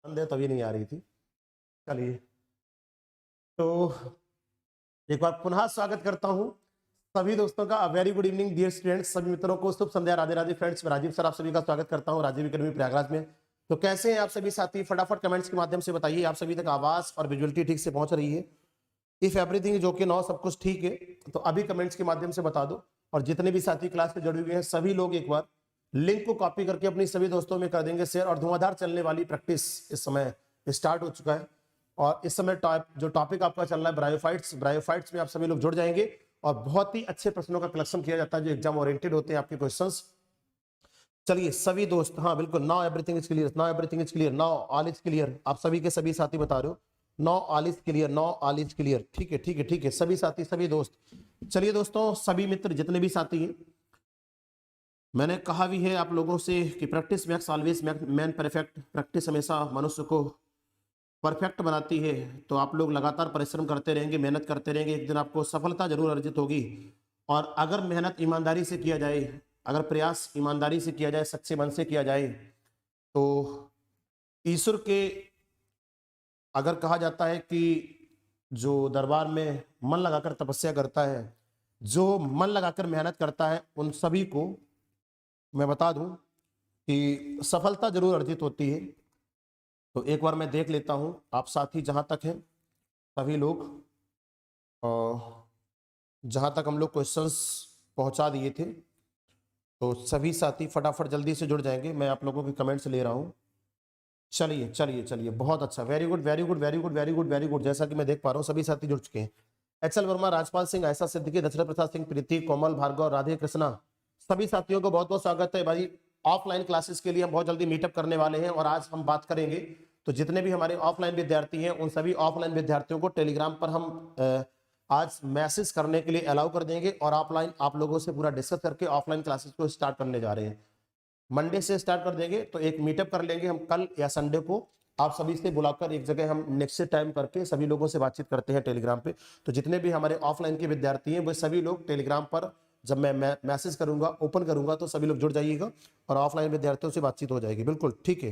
बंद है तभी नहीं आ रही थी। चलिए, तो एक बार पुनः स्वागत करता हूं सभी दोस्तों का। Very good evening dear students, सभी मित्रों को शुभ संध्या, राधे राधे फ्रेंड्स। मैं राजीव सर आप सभी का स्वागत करता हूं राजीव एकेडमी प्रयागराज में। तो कैसे हैं आप सभी साथी? फटाफट कमेंट्स के माध्यम से बताइए आप सभी तक आवाज और विजुअलिटी ठीक से पहुंच रही है? इफ एवरीथिंग जो कि नो सब कुछ ठीक है तो अभी कमेंट्स के माध्यम से बता दो। और जितने भी साथी क्लास में जुड़े हुए हैं सभी लोग एक बार लिंक को कॉपी करके अपनी सभी दोस्तों में कर देंगे शेयर। और धुआंधार चलने वाली प्रैक्टिस इस समय स्टार्ट हो चुका है और इस समय जो टॉपिक आपका चल रहा है ब्रायोफाइट्स में आप सभी लोग जुड़ जाएंगे और बहुत ही अच्छे प्रश्नों का कलेक्शन किया जाता है जो एग्जाम ओरिएंटेड होते हैं आपके क्वेश्चंस। चलिए सभी दोस्त, हाँ बिल्कुल, now everything is clear, now everything is clear, now all is clear. आप सभी के सभी साथी बता रहे हो now all is clear, now all is clear. ठीक है ठीक है ठीक है, सभी साथी सभी दोस्त। चलिए दोस्तों, सभी मित्र जितने भी साथी हैं, मैंने कहा भी है आप लोगों से कि practice max always man perfect. Practice हमेशा मनुष्य को परफेक्ट बनाती है। तो आप लोग लगातार परिश्रम करते रहेंगे, मेहनत करते रहेंगे, एक दिन आपको सफलता जरूर अर्जित होगी। और अगर मेहनत ईमानदारी से किया जाए, अगर प्रयास ईमानदारी से किया जाए, सच्चे मन से किया जाए, तो ईश्वर के अगर कहा जाता है कि जो दरबार में मन लगाकर तपस्या करता है, जो मन लगाकर मेहनत करता है, उन सभी को मैं बता दूं कि सफलता जरूर अर्जित होती है। तो एक बार मैं देख लेता हूं आप साथी जहां तक हैं सभी लोग, जहां तक हम लोग क्वेश्चंस पहुंचा दिए थे, तो सभी साथी फटाफट जल्दी से जुड़ जाएंगे। मैं आप लोगों के कमेंट्स ले रहा हूं। चलिए चलिए चलिए, बहुत अच्छा, very good very good very good very good very good. जैसा कि मैं देख पा रहा हूं सभी साथी जुड़ चुके हैं। एचएल वर्मा, राजपाल सिंह, ऐसा सिद्दीकी, दशरथ प्रसाद सिंह, प्रीति, कोमल, भार्गव, राधे कृष्णा, सभी साथियों को बहुत बहुत स्वागत है भाई। ऑफलाइन क्लासेस के लिए हम बहुत जल्दी मीटअप करने वाले हैं और आज हम बात करेंगे। तो जितने भी हमारे ऑफलाइन विद्यार्थी हैं उन सभी ऑफलाइन विद्यार्थियों को टेलीग्राम पर हम आज मैसेज करने के लिए अलाउ कर देंगे और ऑफलाइन आप लोगों से पूरा डिस्कस करके ऑफलाइन क्लासेस को स्टार्ट करने जा रहे हैं। मंडे से स्टार्ट कर देंगे, तो एक मीटअप कर लेंगे हम कल या संडे को। आप सभी से बुलाकर एक जगह हम नेक्स्ट टाइम करके सभी लोगों से बातचीत करते हैं टेलीग्राम पे। तो जितने भी हमारे ऑफलाइन के विद्यार्थी हैं वो सभी लोग टेलीग्राम पर जब मैं मैसेज करूंगा, ओपन करूंगा, तो सभी लोग जुड़ जाइएगा और ऑफलाइन विद्यार्थियों से बातचीत हो जाएगी। बिल्कुल ठीक है।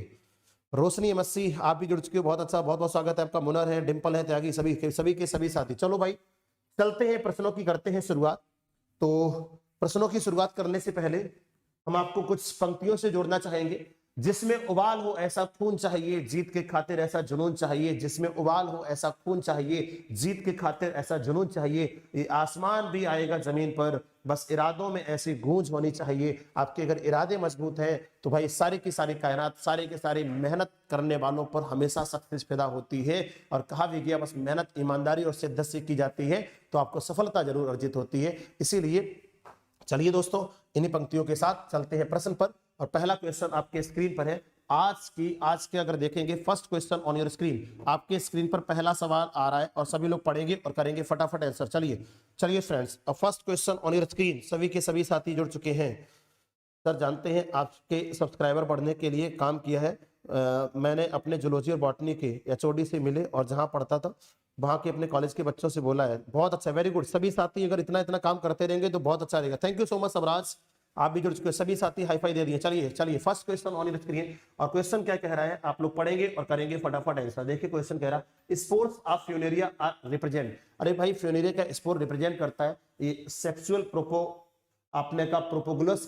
रोशनी एमएससी, आप भी जुड़ चुके हो, बहुत अच्छा, बहुत बहुत स्वागत है आपका। मुनर है, डिंपल है, त्यागी, सभी के सभी साथी। चलो भाई चलते हैं, प्रश्नों की करते हैं शुरुआत। तो प्रश्नों की शुरुआत करने से पहले हम आपको कुछ पंक्तियों से जोड़ना चाहेंगे। जिसमें उबाल हो ऐसा खून चाहिए, जीत के खातिर ऐसा जुनून चाहिए। जिसमें उबाल हो ऐसा खून चाहिए, जीत के खातिर ऐसा जुनून चाहिए। ये आसमान भी आएगा जमीन पर, बस इरादों में ऐसी गूंज होनी चाहिए। आपके अगर इरादे मजबूत हैं तो भाई सारे की सारी कायनात, सारे के सारे मेहनत करने वालों पर हमेशा सक्सेस पैदा होती है। और कहा भी गया बस मेहनत ईमानदारी और शिद्दत से की जाती है तो आपको सफलता जरूर अर्जित होती है। इसीलिए चलिए दोस्तों, इन्हीं पंक्तियों के साथ चलते हैं प्रश्न पर। और पहला क्वेश्चन आपके स्क्रीन पर है। आज के अगर देखेंगे first question on your screen, आपके स्क्रीन पर पहला सवाल आ रहा है और सभी लोग पढ़ेंगे और करेंगे फटाफट आंसर। चलिए चलिए friends, first question on your screen, सभी के सभी साथी जुड़ चुके हैं। सर जानते हैं आपके सब्सक्राइबर बढ़ने के लिए काम किया है। मैंने अपने जूलॉजी और बॉटनी के एचओडी से मिले और जहां पढ़ता था वहां के अपने कॉलेज के बच्चों से बोला है। बहुत अच्छा, वेरी गुड। सभी साथी अगर इतना इतना काम करते रहेंगे तो बहुत अच्छा रहेगा। थैंक यू सो मच सबराज, आप भी जुड़ चुके हैं। सभी साथी हाई फाई दे दिए। चलिए चलिए, first question on your screen. और क्वेश्चन क्या कह रहा है आप लोग पढ़ेंगे और करेंगे फटाफट आंसर। देखिए क्वेश्चन कह रहा है spores of Funaria are represent. अरे भाई, फ्यूनेरिया का स्पोर रिप्रेजेंट करता है ये सेक्सुअल आपने का प्रोपोगुलस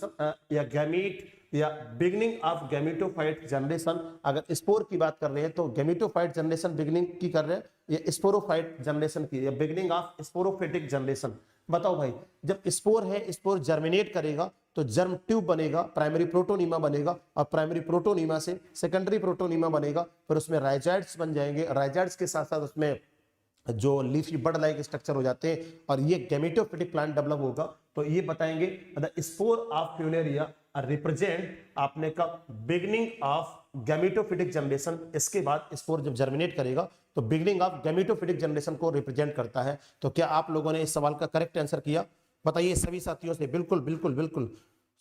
या गैमीट या बिगनिंग ऑफ गैमेटोफाइट जनरेशन। अगर स्पोर की बात कर रहे हैं तो गैमेटोफाइट जनरेशन बिगनिंग की कर रहे हैं, या स्पोरोफाइट जनरेशन की, या बिगनिंग ऑफ स्पोरोफिटिक जनरेशन। बताओ भाई, जब स्पोर है, स्पोर जर्मिनेट करेगा तो जर्म ट्यूब बनेगा, प्राइमरी प्रोटोनीमा बनेगा और प्राइमरी प्रोटोनीमा से सेकेंडरी प्रोटोनीमा बनेगा। फिर उसमें राइजाइड्स बन जाएंगे, राइजाइड्स के साथ साथ उसमें जो लीफी बर्ड लाइक स्ट्रक्चर हो जाते हैं और ये गैमेटोफिटिक प्लांट डेवलप होगा। तो ये बताएंगे the spore of Funaria represent आपने का बिगनिंग ऑफ गैमेटोफिटिक जनरेशन। इसके बाद स्पोर जब जर्मिनेट करेगा तो बिगनिंग ऑफ गैमेटोफिटिक जनरेशन को रिप्रेजेंट करता है। तो क्या आप लोगों ने इस सवाल का करेक्ट आंसर किया? बताइए सभी साथियों से। बिल्कुल बिल्कुल बिल्कुल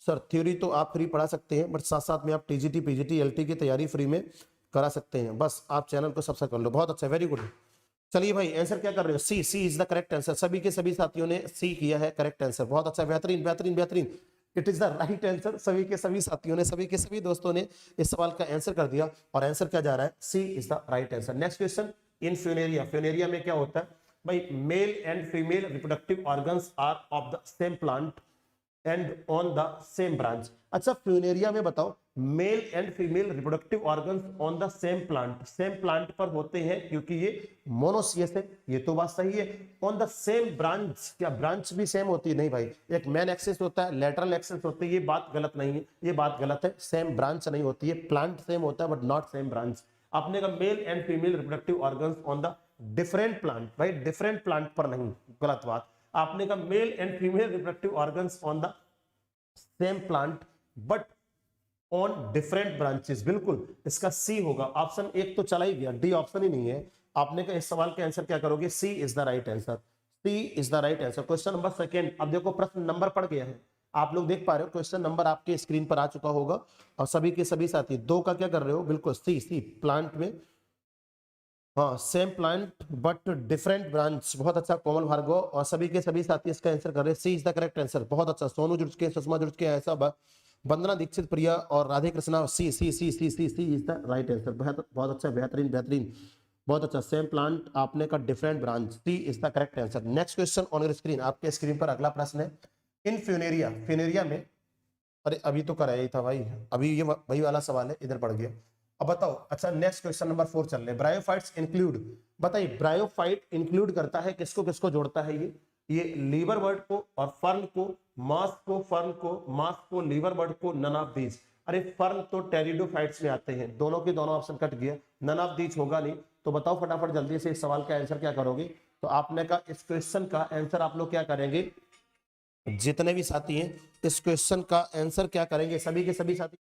सर, थ्योरी तो आप फ्री पढ़ा सकते हैं बट साथ साथ में आप टीजीटी पीजीटी एलटी की तैयारी फ्री में करा सकते हैं। बस आप चैनल को सब्सक्राइब कर लो। बहुत अच्छा, वेरी गुड। चलिए भाई, आंसर क्या कर रहे हो? सी इज द करेक्ट आंसर। सभी के सभी साथियों ने सी किया है करेक्ट आंसर। बहुत अच्छा, बेहतरीन बेहतरीन बेहतरीन। It is the right answer. सभी के सभी साथियों ने, सभी के सभी दोस्तों ने इस सवाल का आंसर कर दिया और आंसर क्या जा रहा है, C is the right answer. Next question, in Funaria, Funaria में क्या होता है भाई, male and female reproductive organs are of the same plant and on the same branch. अच्छा फ्यूनेरिया में बताओ, male and female reproductive organs on the same plant पर होते हैं क्योंकि ये मोनोसियस है, ये तो बात सही है। ऑन द सेम ब्रांच, क्या ब्रांच भी सेम होती है? नहीं भाई, एक मेन एक्सिस होता है, लेटरल एक्सिस होती है, ये बात गलत नहीं है, ये बात गलत है। सेम ब्रांच नहीं होती है, प्लांट सेम होता है बट नॉट सेम ब्रांच। आपने कहा mail and female reproductive organs on the different plant, भाई डिफरेंट प्लांट पर नहीं, गलत बात। आपने कहा mail and female reproductive organs on the same plant but on different branches, बिल्कुल इसका सी होगा। ऑप्शन एक तो चला ही गया, डी ऑप्शन ही नहीं है। आपने कहा इस सवाल के आंसर क्या करोगे, C is the right answer, C is the right answer. Question number second, अब देखो प्रश्न नंबर पड़ गया है, आप लोग देख पा रहे हो क्वेश्चन नंबर आपके स्क्रीन पर आ चुका होगा और सभी के सभी साथी दो का क्या कर रहे हो, बिल्कुल सी, सी प्लांट में, हाँ same plant but different branch, बहुत अच्छा कोमल भार्गव और सभी के सभी साथी इसका आंसर कर रहे हैं, सी इज द करेक्ट आंसर। बहुत अच्छा, सोनू जुड़ के, सुषमा जुड़ के, ऐसा वंदना दीक्षित, प्रिया और राधे कृष्णा, सी C C C C C is the right answer. बहुत अच्छा, बेहतरीन बेहतरीन, बहुत अच्छा। सेम प्लांट आपने का different branch, C is the correct answer. Next question on your screen, आपके स्क्रीन पर अगला प्रश्न है, इन फ्यूनेरिया, फ्यूनेरिया में, अरे अभी तो कराया ही था भाई, अभी ये वही वाला सवाल है, इधर पड़ गया। अब बताओ, अच्छा नेक्स्ट क्वेश्चन नंबर 4 चल रहे, ब्रायोफाइट्स इंक्लूड, बताइए ब्रायोफाइट इंक्लूड करता है किसको किसको जोड़ता है ये लीवर बर्ड को और फर्न को, मास को फर्न को, मास को लीवर बर्ड को, नन ऑफ दीज। अरे फर्न तो टेरिडोफाइट्स में आते हैं, दोनों के दोनों ऑप्शन कट गया, नन ऑफ दीज होगा नहीं। तो बताओ फटाफट जल्दी से इस सवाल का आंसर क्या करोगे। तो आपने कहा इस क्वेश्चन का आंसर आप लोग क्या करेंगे, जितने भी साथी हैं इस क्वेश्चन का आंसर क्या करेंगे, सभी के सभी साथी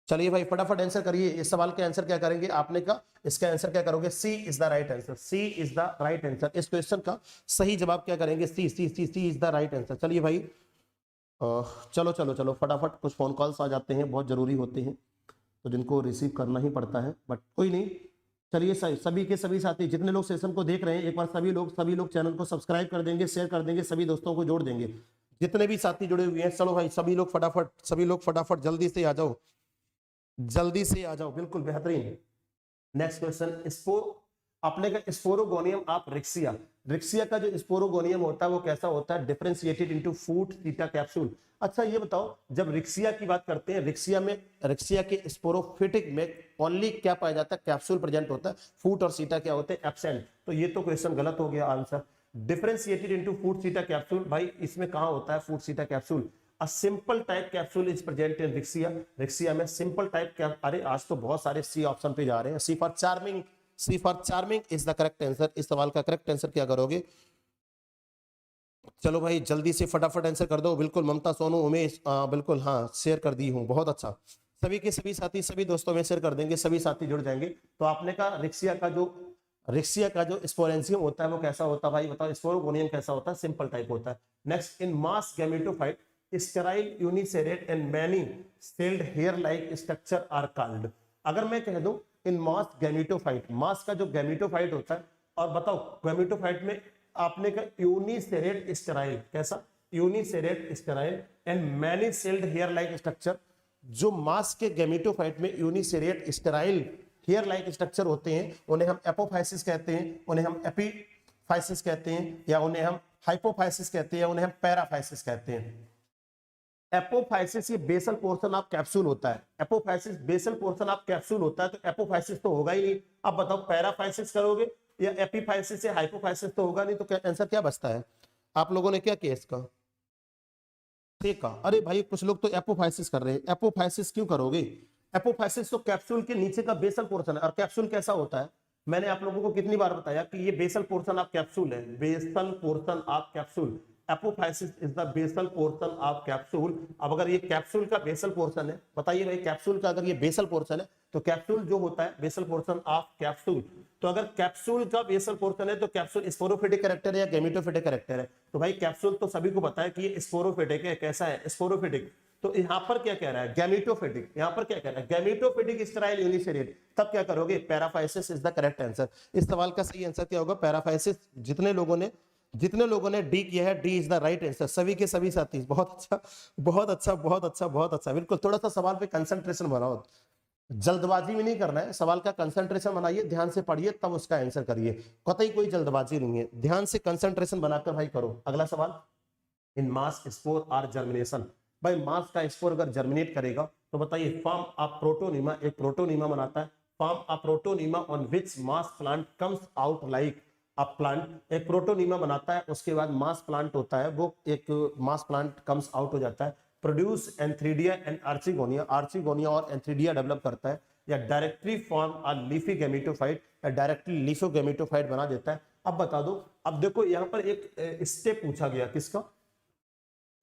चलिए भाई फटाफट आंसर करिए, इस सवाल के आंसर क्या करेंगे। आपने कहा इसका आंसर क्या करोगे, C is the right answer, C is the right answer. इस क्वेश्चन का सही जवाब क्या करेंगे, C C C C is the right answer. चलिए भाई चलो चलो चलो फटाफट, कुछ फोन कॉल्स आ जाते हैं, बहुत जरूरी होते हैं तो जिनको रिसीव करना ही पड़ता है, बट कोई नहीं। चलिए सभी के सभी साथी जितने लोग सेशन को देख रहे हैं, एक बार सभी लोग चैनल को सब्सक्राइब कर देंगे, शेयर कर देंगे, सभी दोस्तों को जोड़ देंगे, जितने भी साथी जुड़े हुए हैं। चलो भाई सभी लोग फटाफट जल्दी से आ जाओ, जल्दी से आ जाओ, बिल्कुल बेहतरीन। नेक्स्ट क्वेश्चन, अपने का स्पोरोगोनियम ऑफ रिक्सिया, रिक्सिया का जो स्पोरोगोनियम होता है वो कैसा होता है, डिफरेंशिएटेड इनटू फूट थीटा कैप्सूल। अच्छा ये बताओ, जब रिक्सिया की बात करते हैं, रिक्सिया के स्पोरोफिटिक में ओनली क्या पाया जाता है, कैप्सूल प्रेजेंट होता है, फूट और सीटा क्या होते हैं, एब्सेंट। तो ये तो क्वेश्चन गलत हो गया आंसर, डिफरेंशिएटेड इनटू फूट सीटा कैप्सूल, भाई इसमें कहां होता है फूट सीटा capsule. A simple type capsule is present in Rixia, Rixia में सिंपल टाइप, अरे आज तो बहुत सारे सी ऑप्शन पे जा रहे हैं, C for charming, C for charming is the correct answer. इस सवाल का करेक्ट आंसर क्या करोगे, चलो भाई जल्दी से फटाफट आंसर कर दो, बिल्कुल ममता, सोनू, उमेश, बिल्कुल हाँ शेयर कर दी हूँ, बहुत अच्छा। सभी के सभी साथी सभी दोस्तों में शेयर कर देंगे, सभी साथी जुड़ जाएंगे। तो आपने कहा रिक्सिया का जो स्पोरेंशियम होता है वो कैसा होता है भाई, बताओ स्पोरोगोनियम कैसा होता है, सिंपल टाइप होता है। Next, in mass gametophyte sterile uniserate and many celled hair like structure are called। अगर मैं कह दूं इन मास गैमेटोफाइट, मास का जो गैमेटोफाइट होता है, और बताओ गैमेटोफाइट में आपने का यूनिसेरेट स्टेराइल, कैसा uniseriate sterile and many celled hair like structure. जो मास के गैमेटोफाइट में uniseriate sterile hair like structure होते हैं उन्हें हम एपोफाइसिस कहते हैं, उन्हें हम एपीफाइसिस कहते हैं, या उन्हें हम हाइपोफाइसिस कहते हैं, उन्हें हम पैराफाइसिस कहते हैं। एपोफाइसिस ये बेसल पोर्शन ऑफ कैप्सूल होता है, apophysis basal portion of capsule होता है, तो एपोफाइसिस तो होगा ही नहीं। अब बताओ पैराफाइसिस करोगे या एपीफाइसिस या हाइपोफाइसिस, तो होगा नहीं, तो आंसर क्या बचता है। आप लोगों ने क्या किया इसका, ठीक है। अरे भाई कुछ लोग तो एपोफाइसिस कर रहे हैं, एपोफाइसिस क्यों करोगे, एपोफाइसिस तो कैप्सूल के नीचे का बेसल पोर्शन है, और कैप्सूल कैसा होता है, मैंने आप लोगों को कितनी बार बताया कि ये बेसल पोर्शन ऑफ कैप्सूल है, basal portion of capsule, apophysis is the basal portion of capsule. अब अगर ये कैप्सूल का बेसल पोर्शन है, बताइए भाई कैप्सूल का अगर ये बेसल पोर्शन है, तो कैप्सूल जो होता है बेसल पोर्शन ऑफ कैप्सूल, तो अगर कैप्सूल का बेसल पोर्शन है तो कैप्सूल स्पोरोफिटिक कैरेक्टर है या गैमेटोफिटिक कैरेक्टर है। तो भाई कैप्सूल तो सभी को पता है कि ये स्पोरोफिटिक है, कैसा है स्पोरोफिटिक, तो यहाँ पर क्या कह रहा है, गैमेटोफिटिक, यहाँ पर क्या कह रहा है, गैमेटोफिटिक स्टेराइल यूनिसेरियट, तब क्या करोगे, paraphysis is the correct answer. इस सवाल का सही आंसर क्या होगा, पैराफाइसिस। जितने लोगों ने डी किया है, D is the right answer, सभी के सभी साथी। बहुत अच्छा, बहुत अच्छा, बहुत अच्छा, बहुत अच्छा, बिल्कुल। थोड़ा सा सवाल पे कंसंट्रेशन बनाओ, जल्दबाजी में नहीं करना है, सवाल का कंसंट्रेशन बनाइए, ध्यान से पढ़िए, तब उसका आंसर करिए, कतई कोई जल्दबाजी नहीं है, ध्यान से कंसंट्रेशन बनाकर भाई करो। अगला सवाल, इन मास स्पोर आर जर्मिनेशन, भाई मास का स्पोर अगर जर्मिनेट करेगा तो बताइए, फॉर्म ऑफ प्रोटोनीमा, एक प्रोटोनीमा बनाता है, form of protonema on which mass plant comes out like a plant, एक प्रोटोनीमा बनाता है, उसके बाद मास प्लांट होता है, वो एक मास प्लांट कम्स आउट हो जाता है, produce antheridia and archegonia, archegonia और एंथ्रीडिया डेवलप करता है, या directly form a leafy gametophyte, या डायरेक्टली लीफो गैमेटोफाइट बना देता है। अब बता दो, अब देखो यहाँ पर एक स्टेप पूछा गया, किसका,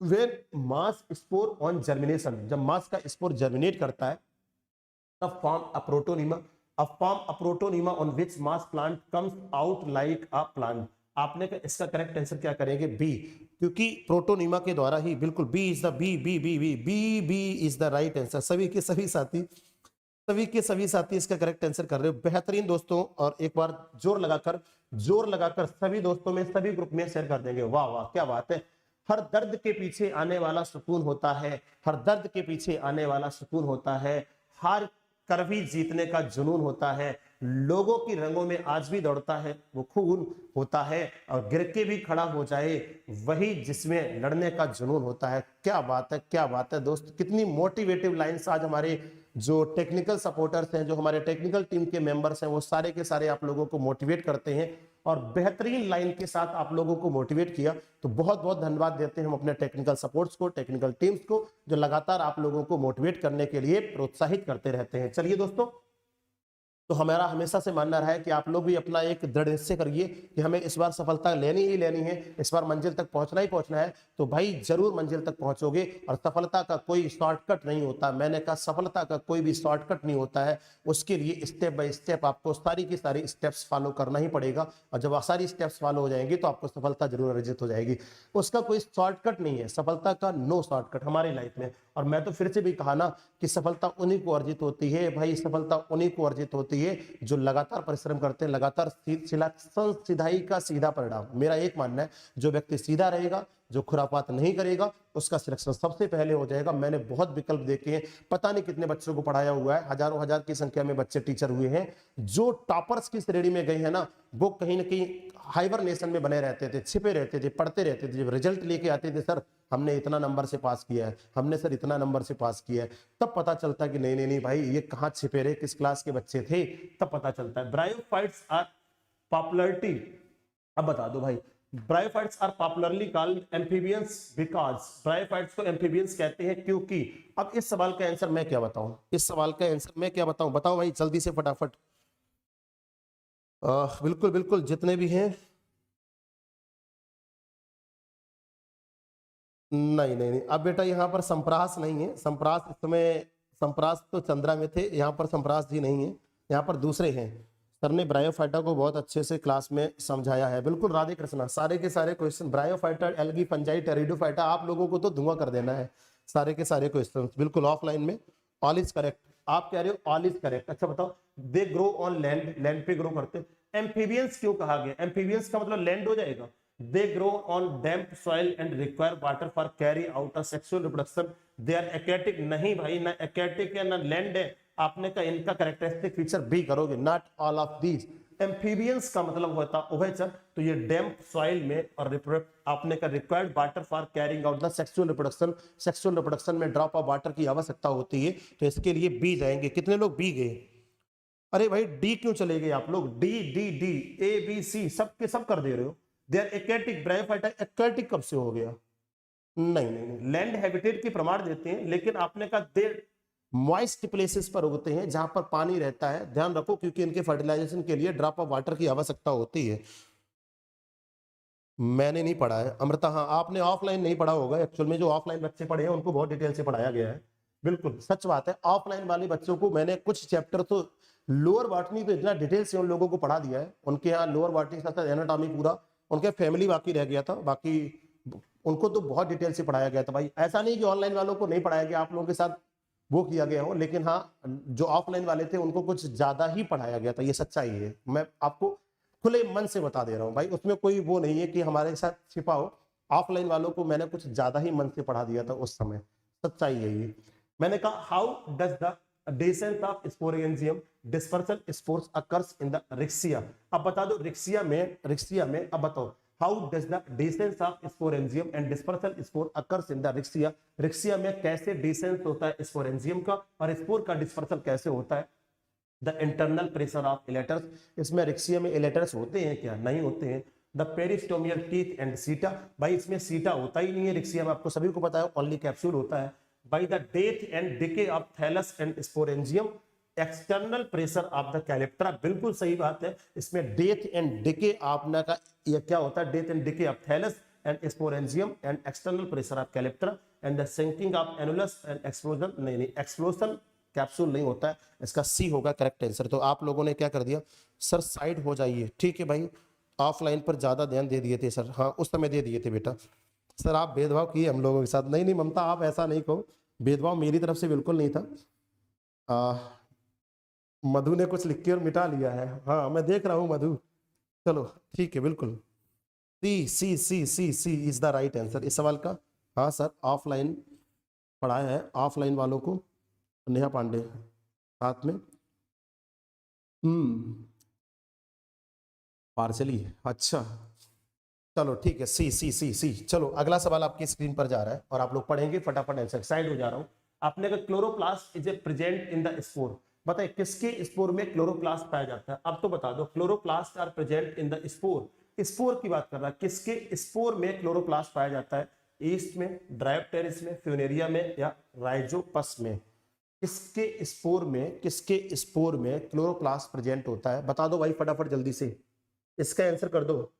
when mass spore on germination, जब मास का स्पोर जर्मिनेट करता है तब form a protonema, form a protonema on which mass plant comes out like a plant. आपने का इसका करेक्ट आंसर क्या करेंगे, बी, क्योंकि प्रोटोनीमा के द्वारा ही, बिल्कुल B is the B is the right answer. सभी के सभी साथी इसका करेक्ट आंसर कर रहे हो, बेहतरीन दोस्तों। और एक बार जोर लगाकर सभी दोस्तों में, सभी ग्रुप में शेयर कर देंगे। वाह वाह, क्या बात है। हर दर्द के पीछे आने वाला सुकून होता है, हर दर्द के पीछे आने वाला सुकून होता है, हर करवी जीतने का जुनून होता है, लोगों की रंगों में आज भी दौड़ता है वो खून होता है, और गिर के भी खड़ा हो जाए वही जिसमें लड़ने का जुनून होता है। क्या बात है, क्या बात है दोस्त, कितनी मोटिवेटिव लाइंस आज हमारे जो टेक्निकल सपोर्टर्स हैं, जो हमारे टेक्निकल टीम के मेंबर्स हैं, वो सारे के सारे आप लोगों को मोटिवेट करते हैं, और बेहतरीन लाइन के साथ आप लोगों को मोटिवेट किया। तो बहुत बहुत धन्यवाद देते हैं हम अपने टेक्निकल सपोर्ट्स को, टेक्निकल टीम्स को, जो लगातार आप लोगों को मोटिवेट करने के लिए प्रोत्साहित करते रहते हैं। चलिए दोस्तों, तो हमारा हमेशा से मानना रहा है कि आप लोग भी अपना एक दृढ़ निश्चय करिए कि हमें इस बार सफलता लेनी ही लेनी है, इस बार मंजिल तक पहुंचना ही पहुंचना है। तो भाई जरूर मंजिल तक पहुंचोगे, और सफलता का कोई शॉर्टकट नहीं होता। मैंने कहा सफलता का कोई भी शॉर्टकट नहीं होता है, उसके लिए स्टेप बाय स्टेप आपको सारी की सारी स्टेप्स फॉलो करना ही पड़ेगा, और जब सारी स्टेप्स फॉलो हो जाएंगी तो आपको सफलता जरूर अर्जित हो जाएगी। उसका कोई शॉर्टकट नहीं है, सफलता का नो शॉर्टकट हमारी लाइफ में। और मैं तो फिर से भी कहा ना कि सफलता उन्हीं को अर्जित होती है भाई, सफलता उन्हीं को अर्जित होती है जो लगातार परिश्रम करते हैं, लगातार सीधाई का सीधा परिणाम। मेरा एक मानना है, जो व्यक्ति सीधा रहेगा, जो खुरापात नहीं करेगा, उसका सिलेक्शन सबसे पहले हो जाएगा। मैंने बहुत विकल्प देखे हैं, पता नहीं कितने बच्चों को पढ़ाया हुआ है, हजारों हजार की संख्या में बच्चे टीचर हुए हैं। जो टॉपर्स की श्रेणी में गए हैं ना, वो कहीं ना कहीं हाइबरनेशन में बने रहते थे, छिपे रहते थे, पढ़ते रहते थे। जब रिजल्ट लेके आते थे, सर हमने इतना नंबर से पास किया है, हमने सर इतना नंबर से पास किया है, तब पता चलता कि नहीं नहीं नहीं भाई, ये कहाँ छिपे रहे, किस क्लास के बच्चे थे, तब पता चलता है। ब्रायोफाइट्स आर पॉपुलरिटी, अब बता दो भाई, bryophytes are popularly called amphibians because, bryophytes को एम्फीबियंस कहते हैं क्योंकि। अब इस सवाल का आंसर मैं क्या बताऊं, इस सवाल का आंसर मैं क्या बताऊं, बताओ भाई जल्दी से फटाफट। बिल्कुल बिल्कुल, जितने भी हैं, नहीं नहीं नहीं, अब बेटा यहाँ पर संप्रास नहीं है, संप्रास इस समय, संप्रास तो चंद्रा में थे, यहाँ पर संप्रास जी नहीं है, यहाँ पर दूसरे हैं। सर ने ब्रायोफाइटा को बहुत अच्छे से क्लास में समझाया है। बिल्कुल राधे कृष्णा, सारे के सारे question bryophyta, algae fungi, pteridophyta, आप लोगों को तो धुआं कर देना है सारे के सारे क्वेश्चन। बिल्कुल ऑफलाइन में ऑल इज करेक्ट, आप कह रहे हो ऑल इज करेक्ट। अच्छा बताओ, they grow on land, land पे ग्रो करते। एम्फीबियंस क्यों कहा गया, एम्फीबियंस का मतलब लैंड हो जाएगा। They grow on damp soil and require water for carry out a sexual reproduction. They are aquatic, नहीं भाई, ना aquatic है ना लैंड है। आपने का इनका कैरेक्टरिस्टिक फीचर बी करोगे, not all of these. Amphibians का मतलब होता उभयचर, तो ये डैम्प सॉइल में, और आपने का required water for carrying out the sexual reproduction, sexual reproduction में ड्रॉप ऑफ वाटर की आवश्यकता होती है, तो इसके लिए बी जाएंगे। कितने लोग बी गए, अरे भाई डी क्यों चले गए आप लोग, D D D A B C सब के सब कर दे रहे हो। They are aquatic, bryophyta aquatic कब से हो गया, नहीं नहीं नहीं, लैंड हैबिटेट की प्रमाण देते हैं, लेकिन आपने कहा दे मॉइस्ट प्लेसेस पर उगते हैं, जहां पर पानी रहता है, ध्यान रखो, क्योंकि इनके फर्टिलाइजेशन के लिए ड्रॉप ऑफ वाटर की आवश्यकता होती है। मैंने नहीं पढ़ा है अमृता, हाँ आपने ऑफलाइन नहीं पढ़ा होगा, एक्चुअल में जो ऑफलाइन बच्चे पढ़े हैं उनको बहुत डिटेल से पढ़ाया गया है। बिल्कुल सच बात है, ऑफलाइन वाले बच्चों को मैंने कुछ चैप्टर तो लोअर बॉटनी तो इतना डिटेल से उन लोगों को पढ़ा दिया है, उनके यहाँ लोअर बॉटनी के साथ एनाटॉमी पूरा, उनके फैमिली बाकी रह गया था, बाकी उनको तो बहुत डिटेल से पढ़ाया गया था भाई, ऐसा नहीं कि ऑनलाइन वालों को नहीं पढ़ाया गया, आप लोगों के साथ वो किया गया हो, लेकिन हाँ जो ऑफलाइन वाले थे उनको कुछ ज्यादा ही पढ़ाया गया था, ये सच्चाई है, मैं आपको खुले मन से बता दे रहा हूँ भाई, उसमें कोई वो नहीं है कि हमारे साथ छिपा हो। ऑफलाइन वालों को मैंने कुछ ज्यादा ही मन से पढ़ा दिया था उस समय, सच्चाई है ये। मैंने कहा how does the dehiscence of sporangium dispersal spores occurs in the Riccia. अब बता दो रिक्सिया में अब बताओ how does the dehiscence of sporangium and dispersal spore occurs in the Riccia. Riccia में कैसे डेसेंस होता है स्पोरेंजियम का और स्पोर का डिस्पर्सल कैसे होता है। द इंटरनल प्रेशर ऑफ इलेटर्स, इसमें रिक्सिया में इलेटर्स होते हैं क्या, नहीं होते हैं। द पेरिस्टोमियल टीथ एंड सीटा, भाई इसमें सीटा होता ही नहीं है रिक्सिया में, आपको सभी को पता है, ओनली कैप्सूल होता है। By the death and decay of thallus and sporangium external pressure of the calyptra, बिल्कुल सही बात है, इसमें डेथ एंड डिके आपने का ये क्या होता है, death and decay of thallus and sporangium and external pressure of calyptra and the sinking of annulus and explosion, नहीं एक्सप्लोजन कैप्सूल नहीं होता है, इसका सी होगा करेक्ट आंसर। तो आप लोगों ने क्या कर दिया सर, साइड हो जाइए, ठीक है भाई, ऑफलाइन पर ज्यादा ध्यान दे दिए थे सर, हाँ उस समय दे दिए थे बेटा सर, आप भेदभाव किए हम लोगों के साथ, नहीं ममता आप ऐसा नहीं कहो, भेदभाव मेरी तरफ से बिल्कुल नहीं था। मधु ने कुछ लिख के और मिटा लिया है, हाँ मैं देख रहा हूँ मधु, चलो ठीक है बिल्कुल, सी इज द राइट आंसर इस सवाल का। हाँ सर ऑफलाइन पढ़ाया है, ऑफलाइन वालों को, नेहा पांडे साथ में, पार्सली, अच्छा चलो ठीक है, सी। चलो अगला सवाल आपकी स्क्रीन पर जा रहा है और आप लोग पढ़ेंगे फटाफट आंसर, साइड हो जा रहा हूं। आपने कहा chloroplast is a present in the spore, बताइए किसके स्पोर में क्लोरोप्लास्ट पाया जाता है। अब तो बता दो chloroplast are present in the spore, spore की बात कर रहा है, किसके स्पोर में क्लोरोप्लास्ट पाया जाता है, ईस्ट में, ड्रायोप्टेरिस में, फ्यूनेरिया में या राइजोपस में। किसके स्पोर में क्लोरोप्लास्ट प्रेजेंट होता है, बता दो भाई फटाफट जल्दी से, इसका आंसर कर दो।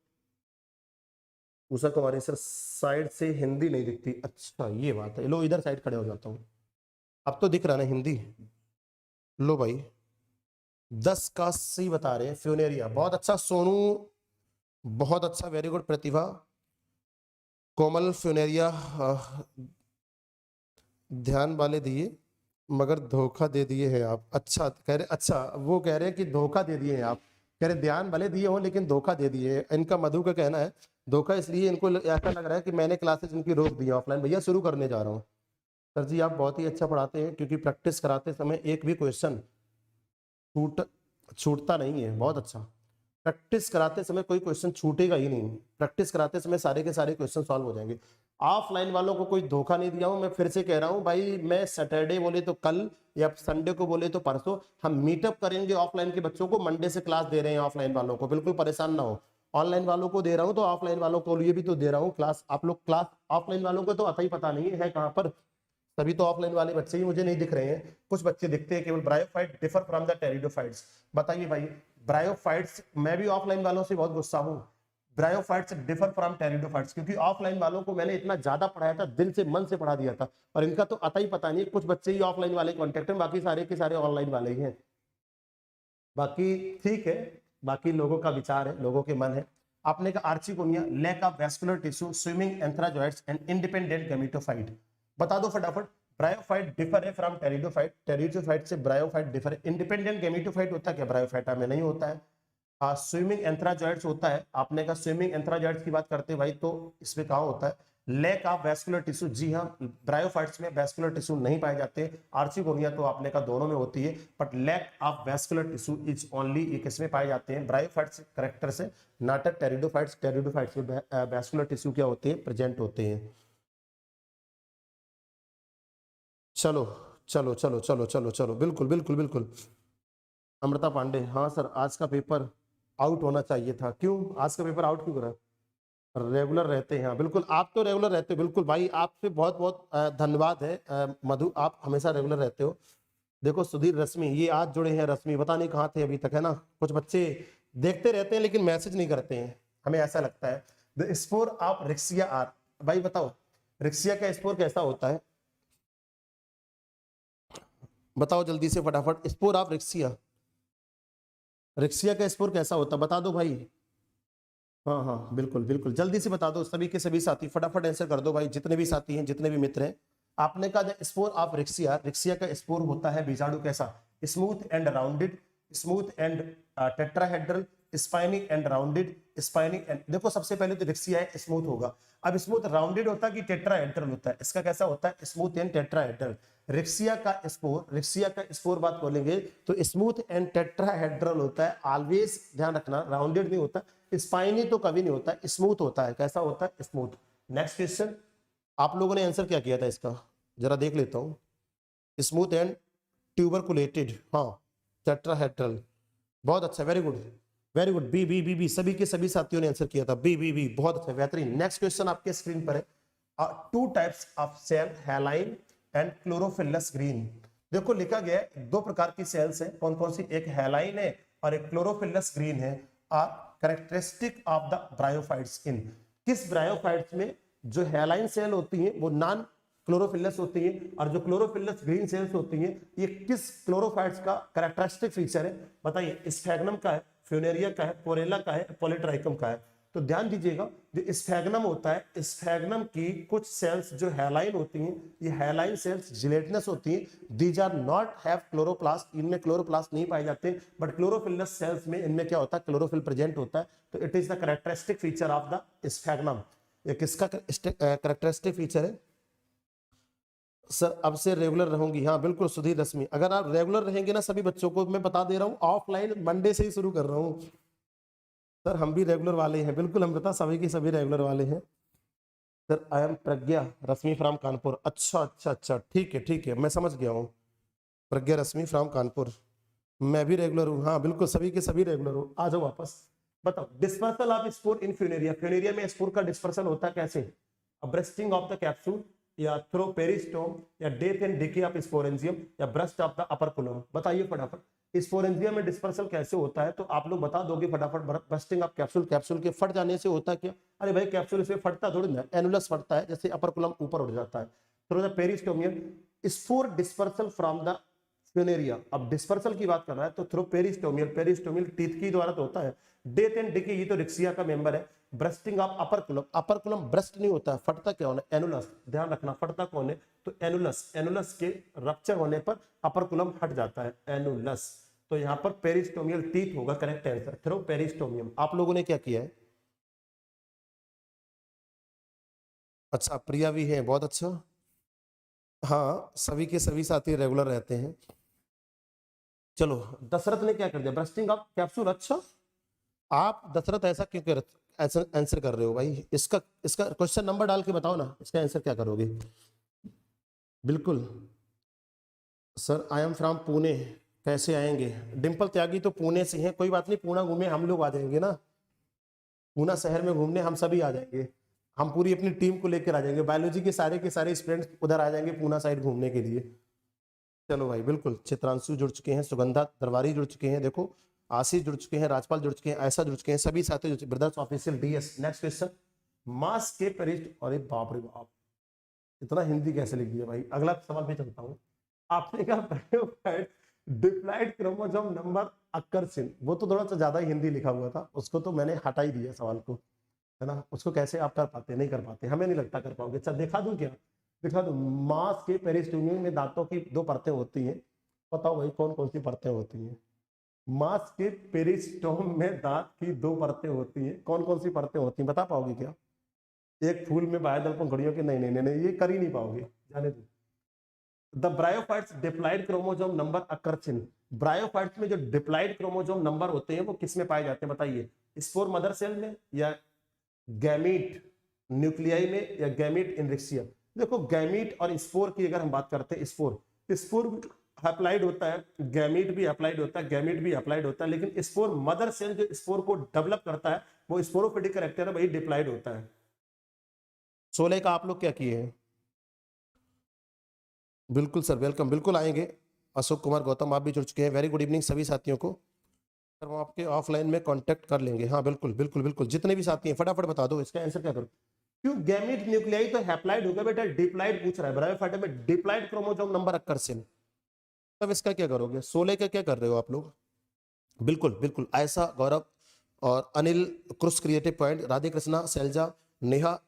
उषा कुमारी सर साइड से हिंदी नहीं दिखती, अच्छा ये बात है, लो इधर साइड खड़े हो जाता हूँ, अब तो दिख रहा ना हिंदी, लो भाई 10 का सी बता रहे हैं, फ्यूनेरिया, बहुत अच्छा सोनू, बहुत अच्छा, वेरी गुड प्रतिभा, कोमल फ्यूनेरिया ध्यान वाले दिए मगर धोखा दे दिए हैं आप, अच्छा कह रहे, अच्छा वो कह रहे हैं कि धोखा दे दिए हैं आप, कह रहे ध्यान भले दिए हो लेकिन धोखा दे दिए हैं, इनका मधु का कहना है धोखा इसलिए इनको ऐसा लग रहा है कि मैंने क्लासेस इनकी रोक दी ऑफलाइन, भैया शुरू करने जा रहा हूँ। सर जी आप बहुत ही अच्छा पढ़ाते हैं, क्योंकि प्रैक्टिस कराते समय एक भी क्वेश्चन छूटता नहीं है, बहुत अच्छा, प्रैक्टिस कराते समय कोई क्वेश्चन छूटेगा ही नहीं, प्रैक्टिस कराते समय सारे के सारे क्वेश्चन सॉल्व हो जाएंगे। ऑफलाइन वालों को कोई धोखा नहीं दिया हूं, मैं फिर से कह रहा हूं भाई, मैं सैटरडे बोले तो कल या संडे को बोले तो परसों हम मीटअप करेंगे ऑफलाइन के बच्चों को, मंडे से क्लास दे रहे हैं ऑफलाइन वालों को, बिल्कुल परेशान ना हो, ऑनलाइन वालों को दे रहा हूं तो ऑफलाइन वालों को लिए भी तो दे रहा हूँ क्लास, आप लोग क्लास, ऑफलाइन वालों को तो आता ही पता नहीं है कहाँ पर, तभी तो ऑफलाइन वाले बच्चे ही मुझे नहीं दिख रहे हैं, कुछ बच्चे दिखते हैं केवल। Bryophyte differ from the pteridophytes, बताइए भाई ब्रायोफाइट्स, मैं भी ऑफलाइन वालों से बहुत गुस्सा हूं, ब्रायोफाइट्स डिफर फ्रॉम टेरिडोफाइट्स, क्योंकि ऑफलाइन वालों को मैंने इतना ज्यादा पढ़ाया था, दिल से मन से पढ़ा दिया था, और इनका तो आता ही पता नहीं, कुछ बच्चे ही ऑफलाइन वाले कॉन्टेक्ट में, बाकी सारे के सारे ऑनलाइन वाले ही हैं, बाकी ठीक है, बाकी लोगों का विचार है, लोगों के मन है। आपने कहा archegonia, lack of vascular tissue, swimming antherozoids and independent gametophyte, बता दो फटाफट। ब्रायोफाइट डिफर है फ्रॉम टेरिडोफाइट, टेरिडोफाइट से ब्रायोफाइट डिफर है, इंडिपेंडेंट गैमेटोफाइट होता है क्या, ब्रायोफाइटा में नहीं होता है, स्विमिंग एंथ्राजॉइड्स होता है, आपने कहा स्विमिंग एंथ्राजॉइड्स की बात करते हैं भाई, तो इसमें कहाँ होता है, लैक ऑफ वैस्कुलर टिश्यू, जी हाँ ब्रायोफाइट्स में वैस्कुलर टिश्यू नहीं पाए जाते, आर्चिगोनिया तो आपने कहा दोनों में होती है, but lack of vascular tissue is only ये किसमें पाए जाते हैं, ब्रायोफाइट्स करेक्टर से, नाटक टेरिडोफाइट्स, टेरिडोफाइट्स में वैस्कुलर टिश्यू क्या होते हैं, प्रेजेंट होते हैं। चलो चलो चलो चलो चलो चलो, बिल्कुल बिल्कुल बिल्कुल, अमृता पांडे, हाँ सर आज का पेपर आउट होना चाहिए था, क्यों आज का पेपर आउट क्यों करा, रेगुलर रहते हैं, हाँ बिल्कुल आप तो रेगुलर रहते हो, बिल्कुल भाई आपसे बहुत बहुत धन्यवाद है मधु, आप हमेशा रेगुलर रहते हो। देखो सुधीर रश्मि, ये आज जुड़े हैं रश्मि, पता नहीं कहाँ थे अभी तक, है ना, कुछ बच्चे देखते रहते हैं लेकिन मैसेज नहीं करते हैं, हमें ऐसा लगता है। The spore of Riccia are, भाई बताओ रिक्सिया का स्पोर कैसा होता है, बताओ जल्दी से फटाफट, स्पोर ऑफ रिक्सिया, रिक्सिया का स्पोर कैसा होता है बता दो भाई हाँ हाँ बिल्कुल बिल्कुल, जल्दी से बता दो सभी के सभी साथी, फटाफट आंसर कर दो भाई, जितने भी साथी हैं, जितने भी मित्र हैं। आपने कहा स्पोर ऑफ रिक्सिया, रिक्सिया का स्पोर होता है बीजाणु कैसा, smooth and rounded, smooth and tetrahedral, spiny and rounded, spiny and, देखो सबसे पहले तो रिक्सिया है स्मूथ होगा। अब स्मूथ राउंडेड होता है कि टेट्राहेड्रल होता है, इसका कैसा होता है, स्मूथ एंड टेट्राहेड्रल। रिक्सिया का स्पोर, रिक्सिया का स्पोर बात बोलेंगे तो स्मूथ एंड टेट्राहेड्रल होता है, ऑलवेज ध्यान रखना, राउंडेड नहीं होता। स्पाइनी तो कभी नहीं होता, स्मूथ होता है, कैसा होता है, स्मूथ। नेक्स्ट क्वेश्चन, आप लोगों ने आंसर क्या किया था इसका, जरा देख लेता हूं। स्मूथ एंड ट्यूबरकुलेटेड, हाँ टेट्राहेड्रल, बहुत अच्छा, very good very good, B B B B, सभी के सभी साथियों ने आंसर किया था, बी बी बी, बहुत अच्छा बेहतरीन। नेक्स्ट क्वेश्चन आपके स्क्रीन पर है, two types of cell, hyaline and chlorophyllous green. देखो लिखा गया है दो प्रकार की सेल्स हैं, कौन कौन सी, एक हैलाइन है और एक क्लोरोफिलस ग्रीन है, are characteristic of the bryophytes in. किस ब्रायोफाइट्स में जो हैलाइन सेल होती हैं वो नॉन क्लोरोफिलस होती हैं, और जो क्लोरोफिलस ग्रीन सेल्स होती हैं ये किस क्लोरोफाइट्स का कैरेक्टरिस्टिक फीचर है, बताइए। स्फैग्नम का है, फ्यूनेरिया का है, पोरेला का है, पॉलीट्राइकम का है। तो ध्यान दीजिएगा, जो स्फैग्नम होता है, स्फैग्नम की कुछ सेल्स जो हैलाइन होती हैं, ये हैलाइन सेल्स जिलेटिनस होती हैं, these are not have chloroplast, इनमें क्लोरोप्लास्ट नहीं पाए जाते, बट क्लोरोफिलस सेल्स में इनमें क्या होता है, क्लोरोफिल प्रेजेंट होता है। तो it is the characteristic feature of the sphagnum. ये किसका कैरेक्टरिस्टिक फीचर है सर? अब से रेगुलर रहूंगी, हाँ बिल्कुल सुधीर रश्मि, अगर आप रेगुलर रहेंगे ना, सभी बच्चों को मैं बता दे रहा हूँ, ऑफलाइन मंडे से ही शुरू कर रहा हूँ सर, हम भी रेगुलर वाले हैं, बिल्कुल हम बता, सभी के सभी रेगुलर वाले हैं sir. I am Pragya Rashmi from Kanpur, अच्छा अच्छा अच्छा, ठीक है, मैं समझ गया हूँ, प्रज्ञा रश्मि फ्रॉम कानपुर, मैं भी रेगुलर हूँ, हाँ बिल्कुल सभी के सभी रेगुलर हूँ। आ जाओ वापस, बताओ dispersal of spore in Funaria, Funaria में स्पोर का डिस्पर्सल होता है कैसे, ब्रस्टिंग ऑफ द कैप्सूल, या थ्रो पेरिस्टोम, या death and decay of sporangium, या burst of the operculum, बताइए फटाफट। स्पोरेंजियम में डिस्पर्सल कैसे होता है, तो आप लोग बता दोगे फटाफट। ब्रस्टिंग ऑफ कैप्सूल, कैप्सूल के फट जाने से होता है क्या, अरे भाई कैप्सूल इसमें फटता थोड़ी ना, एनुलस फटता है, जैसे अपर कुलम ऊपर उठ जाता है। Through the peristomium, spore dispersal from the Funaria. अब डिस्पर्सल की बात कर रहा है तो थ्रू पेरिस्टोमियल, पेरिस्टोमियल टीथ की द्वारा तो होता है। डेथ एंड डिके, ये तो रिक्सिया का मेंबर है। Bursting of upper coulomb, upper coulomb burst नहीं होता है, फटता क्या होना, एनुलस, ध्यान रखना, फटता कौन है, तो एनुलस, एनुलस के रप्चर होने पर अपर कुलम हट जाता है, एनुलस। तो यहाँ पर पेरिस्टोमियल टीथ होगा करेक्ट आंसर, थ्रू पेरिस्टोमियम। आप लोगों ने क्या किया है, अच्छा प्रिया भी है, बहुत अच्छा, हाँ सभी के सभी साथी रेगुलर रहते हैं। चलो दशरथ ने क्या कर दिया, ब्रस्टिंग ऑफ कैप्सूल, अच्छा आप दशरथ ऐसा क्यों कर, ऐसा आंसर कर रहे हो भाई, इसका इसका क्वेश्चन नंबर डाल के बताओ ना, इसका आंसर क्या करोगे। बिल्कुल sir, I am from Pune, कैसे आएंगे, डिम्पल त्यागी तो पुणे से हैं, कोई बात नहीं, पुणे घूमे, हम लोग आ जाएंगे ना, पुणे शहर में घूमने हम सभी आ जाएंगे, हम पूरी अपनी टीम को लेकर आ जाएंगे, बायोलॉजी के सारे स्टूडेंट्स उधर आ जाएंगे पुणे साइड घूमने के लिए। चलो भाई बिल्कुल, चित्रांशु जुड़ चुके हैं, सुगंधा दरबारी जुड़ चुके हैं, देखो आशीष जुड़ चुके हैं, राजपाल जुड़ चुके हैं, ऐसा जुड़ चुके हैं, सभी साथी जुड़ चुके, brothers official DS. Next question, moss के पेरिस्ट, अरे बाप रे बाप, इतना हिंदी कैसे लिख दिया भाई। अगला सवाल पे चलता हूँ, आपने कहा डिप्लॉइड क्रोमोसोम नंबर अक्कर चिन्ह, वो तो थोड़ा सा ज्यादा ही हिंदी लिखा हुआ था, उसको तो मैंने हटा ही दिया सवाल को, है ना, उसको कैसे आप कर पाते, नहीं कर पाते, हमें नहीं लगता कर पाओगे। अच्छा दिखा दूं क्या, दिखा दूं, मांस के पेरिस्टोमियम में दांतों की दो परतें होती हैं, बताओ भाई कौन कौन सी परतें होती हैं, मांस के पेरिस्टोम में दांत की दो परतें होती हैं, कौन कौन सी परतें होती हैं, बता पाओगे क्या, एक फूल में बाह्य पंखुड़ियों के, नहीं नहीं नहीं नहीं, ये कर ही नहीं पाओगे, जाने दो। The bryophytes diploid chromosome number occur चिन्ह, ब्रायोफाइट्स में जो डिप्लॉइड क्रोमोसोम नंबर होते हैं वो किस में पाए जाते हैं, बताइए, स्पोर मदर सेल में, या गैमीट न्यूक्लियाई में, या गैमीट इनरिक्सिया। देखो गैमीट और स्पोर की अगर हम बात करते हैं, स्पोर, स्पोर अप्लाइड होता है, गैमीट भी अप्लाइड होता है, गैमीट भी अप्लाइड होता है, लेकिन स्पोर मदर सेल जो स्पोर को डेवलप करता है वो स्पोरोफिटिक कैरेक्टर है, वही डिप्लॉइड होता है। 16 का आप लोग क्या किए हैं, बिल्कुल सर वेलकम, बिल्कुल आएंगे। अशोक कुमार गौतम आप भी जुड़ चुके हैं, वेरी गुड इवनिंग सभी साथियों को, सर वो आपके ऑफलाइन में कांटेक्ट कर लेंगे, हाँ बिल्कुल बिल्कुल बिल्कुल, जितने भी साथी हैं फटाफट बता दो इसका आंसर क्या करो। क्यों गैमीट न्यूक्लियाई तो हैप्लाइड होगा बेटा, डिप्लाइड पूछ रहा है, ब्रायोफाइटा में डिप्लाइड क्रोमोसोम नंबर अक्कर चिन्ह, तब इसका क्या करोगे, 16 का क्या कर रहे हो आप लोग, बिल्कुल बिल्कुल ऐसा गौरव, और अनिल क्रुस क्रिएटिव पॉइंट, राधे कृष्णा, शैलजा, नेहा,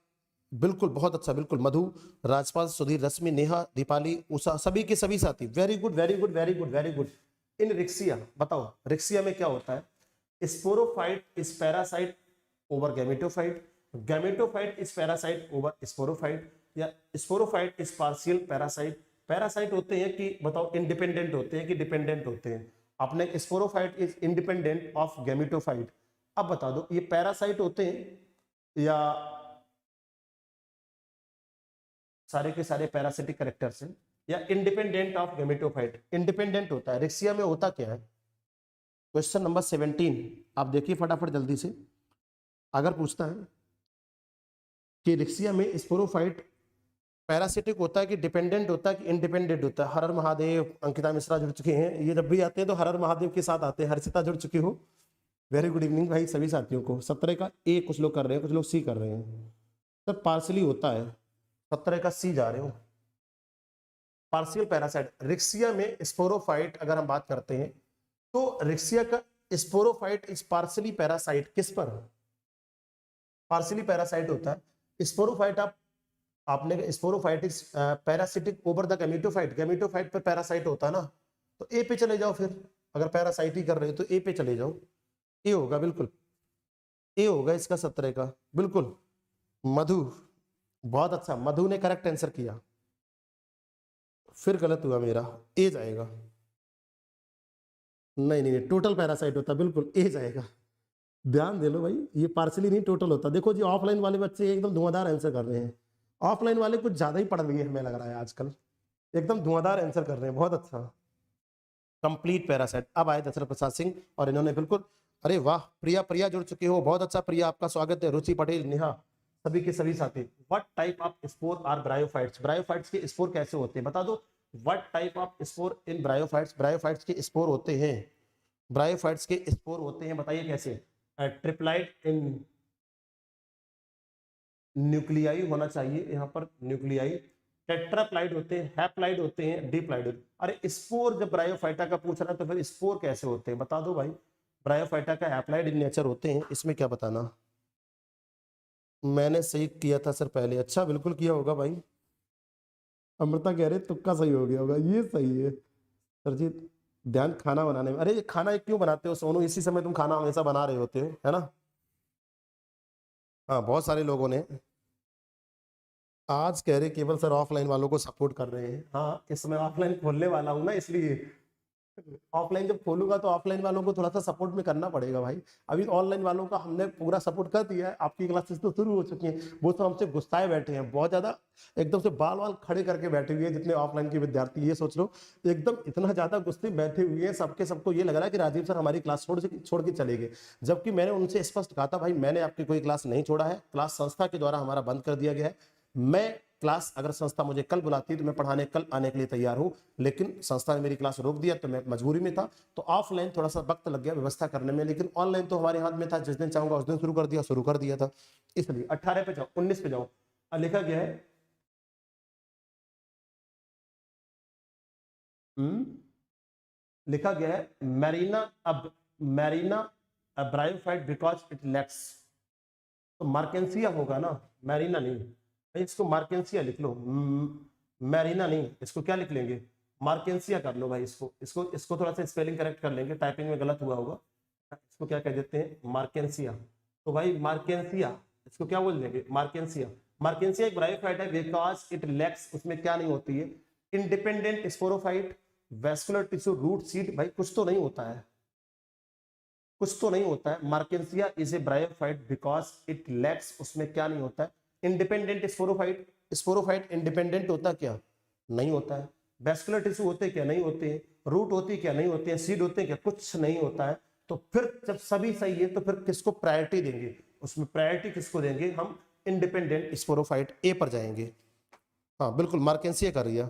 बिल्कुल बहुत अच्छा, बिल्कुल मधु, राजपाल, सुधीर, रश्मि, नेहा, दीपाली, उषा, सभी के सभी साथी, very good very good very good very good. In Riccia, बताओ रिक्सिया में क्या होता है? Sporophyte is parasite over gametophyte, gametophyte is parasite over sporophyte, या sporophyte is partial parasite. Parasite होते हैं कि बताओ इंडिपेंडेंट होते हैं कि डिपेंडेंट होते हैं? आपने sporophyte is independent of gametophyte. अब बता दो ये पैरासाइट होते हैं या सारे के सारे पैरासिटिक कैरेक्टर्स हैं, या इंडिपेंडेंट ऑफ गैमेटोफाइट? इंडिपेंडेंट होता है। रिक्सिया में होता क्या है? क्वेश्चन नंबर 17 आप देखिए फटाफट जल्दी से। अगर पूछता है कि रिक्सिया में स्पोरोफाइट पैरासिटिक होता है कि डिपेंडेंट होता है कि इंडिपेंडेंट होता है? हर हर महादेव, अंकिता मिश्रा जुड़ चुके हैं, ये जब भी आते हैं तो हर हर महादेव के साथ आते हैं। हर्षिता जुड़ चुकी हो, वेरी गुड इवनिंग भाई सभी साथियों को। 17 का ए कुछ लोग कर रहे हैं, कुछ लोग सी कर रहे हैं। सर पार्सली होता है, 17 का सी जा रहे हो। पार्शियल पैरासाइट रिक्सिया में स्पोरोफाइट अगर हम बात करते हैं तो रिक्सिया का स्पोरोफाइट इज पार्शियली पैरासाइट किस पर? पार्शियली पैरासाइट होता है स्पोरोफाइट। आपने sporophyte is parasitic over the gametophyte, gametophyte पर पैरासाइट होता है ना, तो ए पे चले जाओ फिर। अगर पैरासाइट ही कर रहे हो तो ए पे चले जाओ, ए होगा बिल्कुल, ए होगा इसका 17 का बिल्कुल। मधु, बहुत अच्छा, मधु ने करेक्ट आंसर किया। फिर गलत हुआ मेरा, ए जाएगा। नहीं नहीं टोटल पैरासाइट होता, बिल्कुल ए जाएगा। ध्यान दे लो भाई, ये पार्सली नहीं टोटल होता। देखो जी ऑफलाइन वाले बच्चे एकदम धुआंधार आंसर कर रहे हैं। ऑफलाइन वाले कुछ ज्यादा ही पढ़ लिए हमें लग रहा है आजकल, एकदम धुआंधार आंसर कर रहे हैं, बहुत अच्छा। Complete parasite. अब आए दशरथ प्रसाद सिंह और इन्होंने बिल्कुल, अरे वाह प्रिया, प्रिया जुड़ चुके हो, बहुत अच्छा प्रिया, आपका स्वागत है। रुचि पटेल, नेहा, सभी के सभी साथी। What type of spore are bryophytes? Bryophytes के स्पोर कैसे होते हैं बता दो। What type of spore in bryophytes? Bryophytes के स्पोर होते हैं, ब्रायोफाइट्स के स्पोर होते हैं, बताइए कैसे? ट्रिप्लाइड इन न्यूक्लियाई होना चाहिए यहाँ पर, न्यूक्लियाई। टेट्राप्लाइड होते हैं, हैप्लाइड होते हैं, डिप्लाइड होते हैं। अरे स्पोर जब ब्रायोफाइटा का पूछ रहा है तो फिर स्पोर कैसे होते हैं बता दो भाई। ब्रायोफाइटा का हैप्लाइड इन नेचर होते हैं, इसमें क्या बताना? मैंने सही किया था सर पहले, अच्छा बिल्कुल किया होगा भाई। अमृता कह रहे तुक्का सही हो गया होगा, ये सही है सरजीत। ध्यान खाना बनाने में, अरे ये खाना क्यों बनाते हो सोनू? इसी समय तुम खाना हमेशा बना रहे होते हो है ना। हाँ बहुत सारे लोगों ने आज कह रहे केवल सर ऑफलाइन वालों को सपोर्ट कर रहे हैं। हाँ इस समय ऑफलाइन खोलने वाला हूँ ना, इसलिए ऑफलाइन जब खोलूंगा तो ऑफलाइन वालों को थोड़ा सा सपोर्ट में करना पड़ेगा भाई। अभी ऑनलाइन वालों का हमने पूरा सपोर्ट कर दिया है, आपकी क्लासेस तो शुरू हो चुकी हैं। वो तो हमसे गुस्साए बैठे हैं बहुत ज्यादा, एकदम से बाल वाल खड़े करके बैठे हुए हैं जितने ऑफलाइन के विद्यार्थी, ये सोच लो एकदम इतना ज्यादा गुस्से बैठे हुए हैं सबके, सबको ये लग रहा है कि राजीव सर हमारी क्लास छोड़ के चले गए। जबकि मैंने उनसे स्पष्ट कहा था भाई मैंने आपकी कोई क्लास नहीं छोड़ा है, क्लास संस्था के द्वारा हमारा बंद कर दिया गया है। मैं क्लास अगर संस्था मुझे कल बुलाती है तो मैं पढ़ाने कल आने के लिए तैयार हूं, लेकिन संस्था ने मेरी क्लास रोक दिया तो मैं मजबूरी में था। तो ऑफलाइन थोड़ा सा वक्त लग गया व्यवस्था करने में, लेकिन ऑनलाइन तो हमारे हाथ में था, जिस दिन चाहूंगा उस दिन शुरू कर दिया था। इसलिए 18 पे जाओ, 19 पे जाओ, लिखा गया है लिखा गया है मैरीना ब्रायोफाइट बिकॉज इट लैक्स, तो मार्केंसिया होगा ना, मैरीना नहीं। इसको मार्केंसिया लिख लो, मैरीना नहीं, इसको क्या लिख लेंगे? मार्केंसिया कर लो भाई। इसको थोड़ा सा स्पेलिंग करेक्ट कर लेंगे, टाइपिंग में गलत हुआ होगा। इसको क्या कह देते हैं? मार्केंसिया। तो भाई मार्केंसिया, इसको क्या बोल देंगे? मार्केंसिया। मार्केंसिया एक ब्रायोफाइट है बिकॉज इट लैक्स, उसमें क्या नहीं होती है? Independent sporophyte, vascular tissue, root seed. भाई कुछ तो नहीं होता है, कुछ तो नहीं होता है। मार्केंसिया is a bryophyte because it lacks, उसमें क्या नहीं होता है? Independent sporophyte. स्पोरोफाइट इंडिपेंडेंट होता क्या? नहीं होता है। वैस्कुलर टिश्यू होते क्या? नहीं होते हैं। रूट होती क्या? नहीं होते हैं। सीड होते क्या? कुछ नहीं होता है। तो फिर जब सभी सही है तो फिर किसको प्रायोरिटी देंगे? उसमें प्रायोरिटी किसको देंगे हम? इंडिपेंडेंट स्पोरोफाइट, ए पर जाएंगे। हाँ बिल्कुल मार्केंसिया कर रही है,